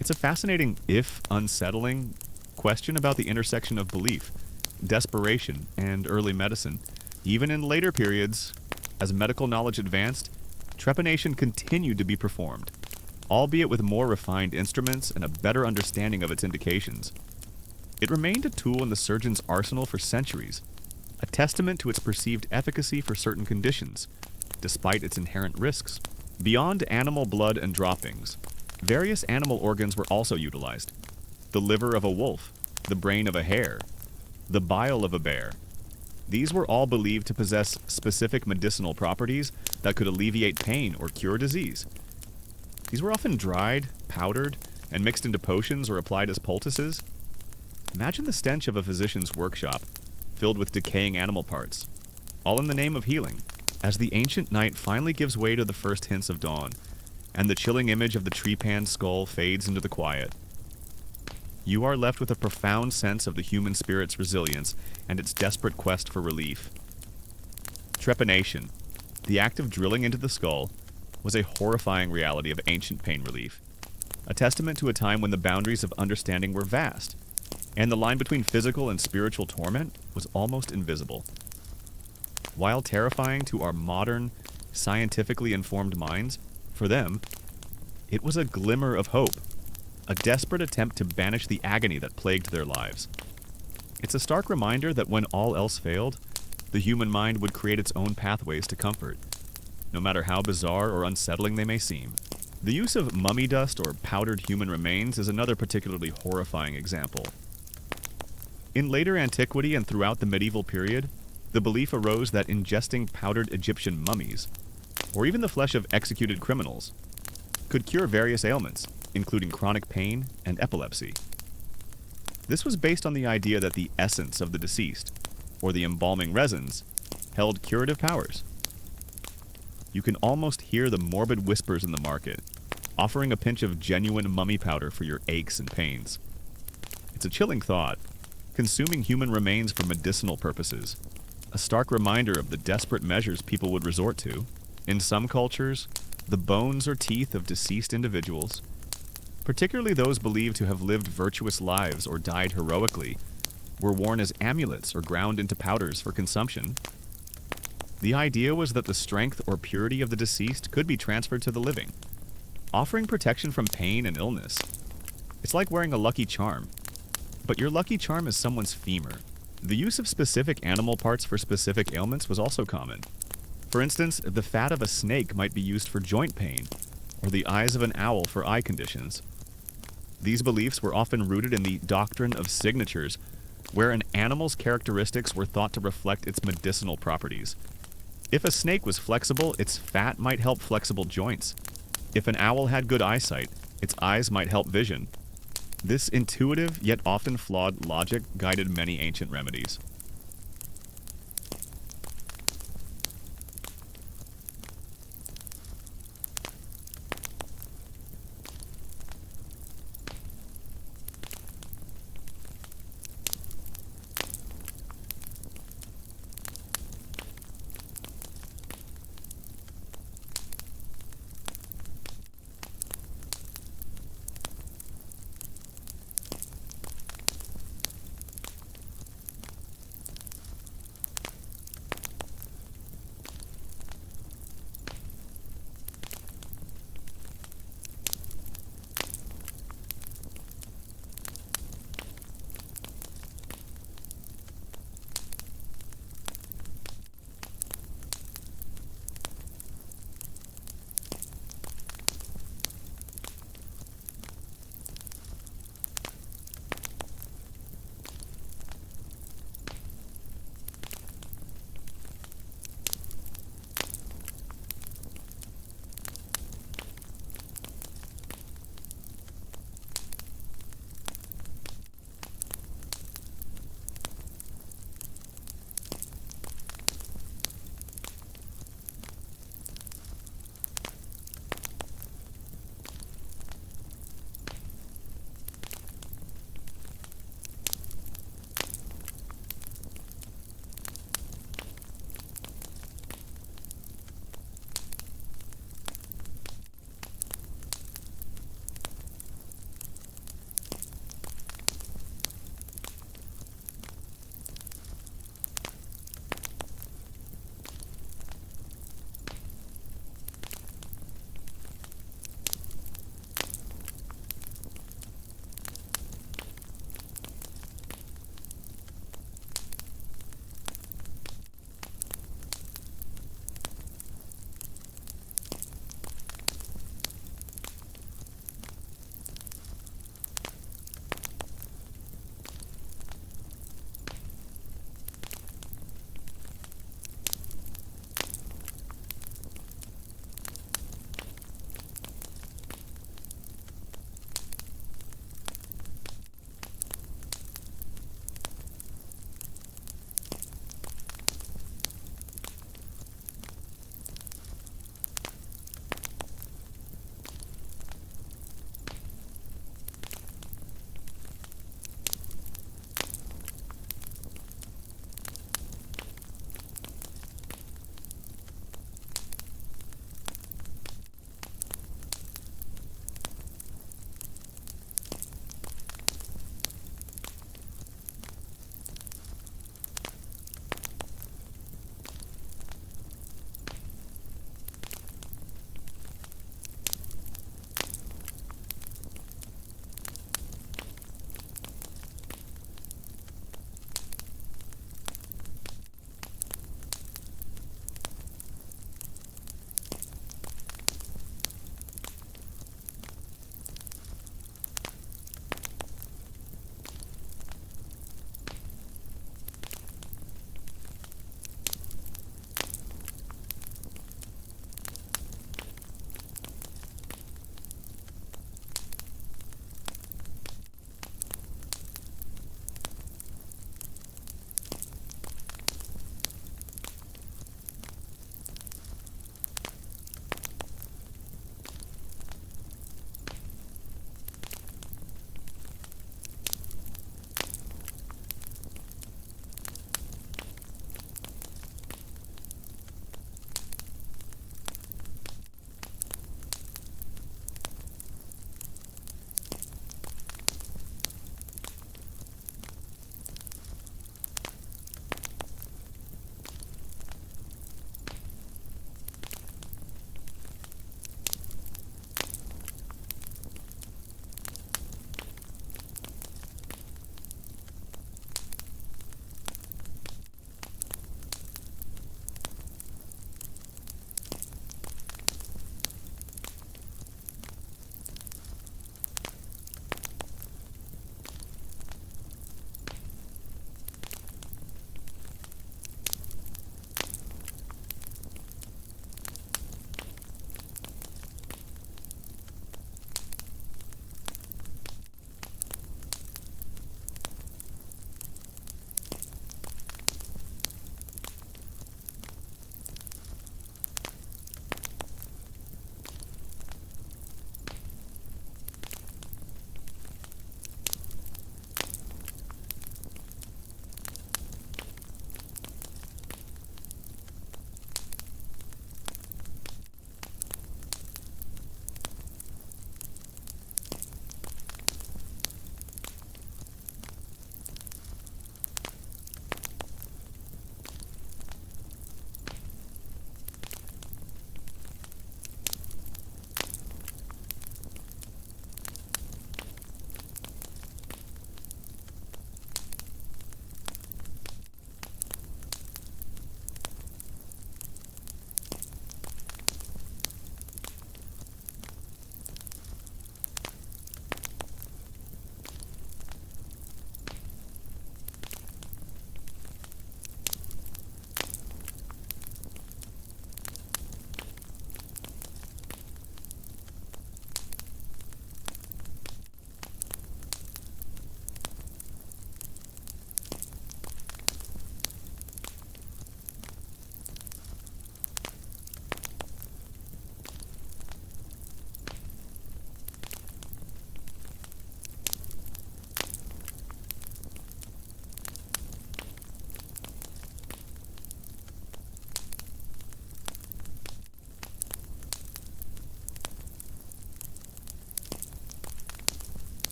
It's a fascinating, if unsettling, question about the intersection of belief, desperation, and early medicine. Even in later periods, as medical knowledge advanced, trepanation continued to be performed, albeit with more refined instruments and a better understanding of its indications. It remained a tool in the surgeon's arsenal for centuries, a testament to its perceived efficacy for certain conditions, despite its inherent risks. Beyond animal blood and droppings, various animal organs were also utilized: the liver of a wolf, the brain of a hare, the bile of a bear. These were all believed to possess specific medicinal properties that could alleviate pain or cure disease. These were often dried, powdered, and mixed into potions or applied as poultices. Imagine the stench of a physician's workshop, filled with decaying animal parts, all in the name of healing. As the ancient night finally gives way to the first hints of dawn, and the chilling image of the trepanned skull fades into the quiet, you are left with a profound sense of the human spirit's resilience and its desperate quest for relief. Trepanation, the act of drilling into the skull, was a horrifying reality of ancient pain relief, a testament to a time when the boundaries of understanding were vast, and the line between physical and spiritual torment was almost invisible. While terrifying to our modern, scientifically informed minds, for them, it was a glimmer of hope, a desperate attempt to banish the agony that plagued their lives. It's a stark reminder that when all else failed, the human mind would create its own pathways to comfort, no matter how bizarre or unsettling they may seem. The use of mummy dust or powdered human remains is another particularly horrifying example. In later antiquity and throughout the medieval period, the belief arose that ingesting powdered Egyptian mummies, or even the flesh of executed criminals, could cure various ailments, including chronic pain and epilepsy. This was based on the idea that the essence of the deceased, or the embalming resins, held curative powers. You can almost hear the morbid whispers in the market, offering a pinch of genuine mummy powder for your aches and pains. It's a chilling thought, consuming human remains for medicinal purposes, a stark reminder of the desperate measures people would resort to. In some cultures, the bones or teeth of deceased individuals, particularly those believed to have lived virtuous lives or died heroically, were worn as amulets or ground into powders for consumption. The idea was that the strength or purity of the deceased could be transferred to the living, offering protection from pain and illness. It's like wearing a lucky charm, but your lucky charm is someone's femur, The use of specific animal parts for specific ailments was also common. For instance, the fat of a snake might be used for joint pain, or the eyes of an owl for eye conditions. These beliefs were often rooted in the doctrine of signatures, where an animal's characteristics were thought to reflect its medicinal properties. If a snake was flexible, its fat might help flexible joints. If an owl had good eyesight, its eyes might help vision. This intuitive yet often flawed logic guided many ancient remedies.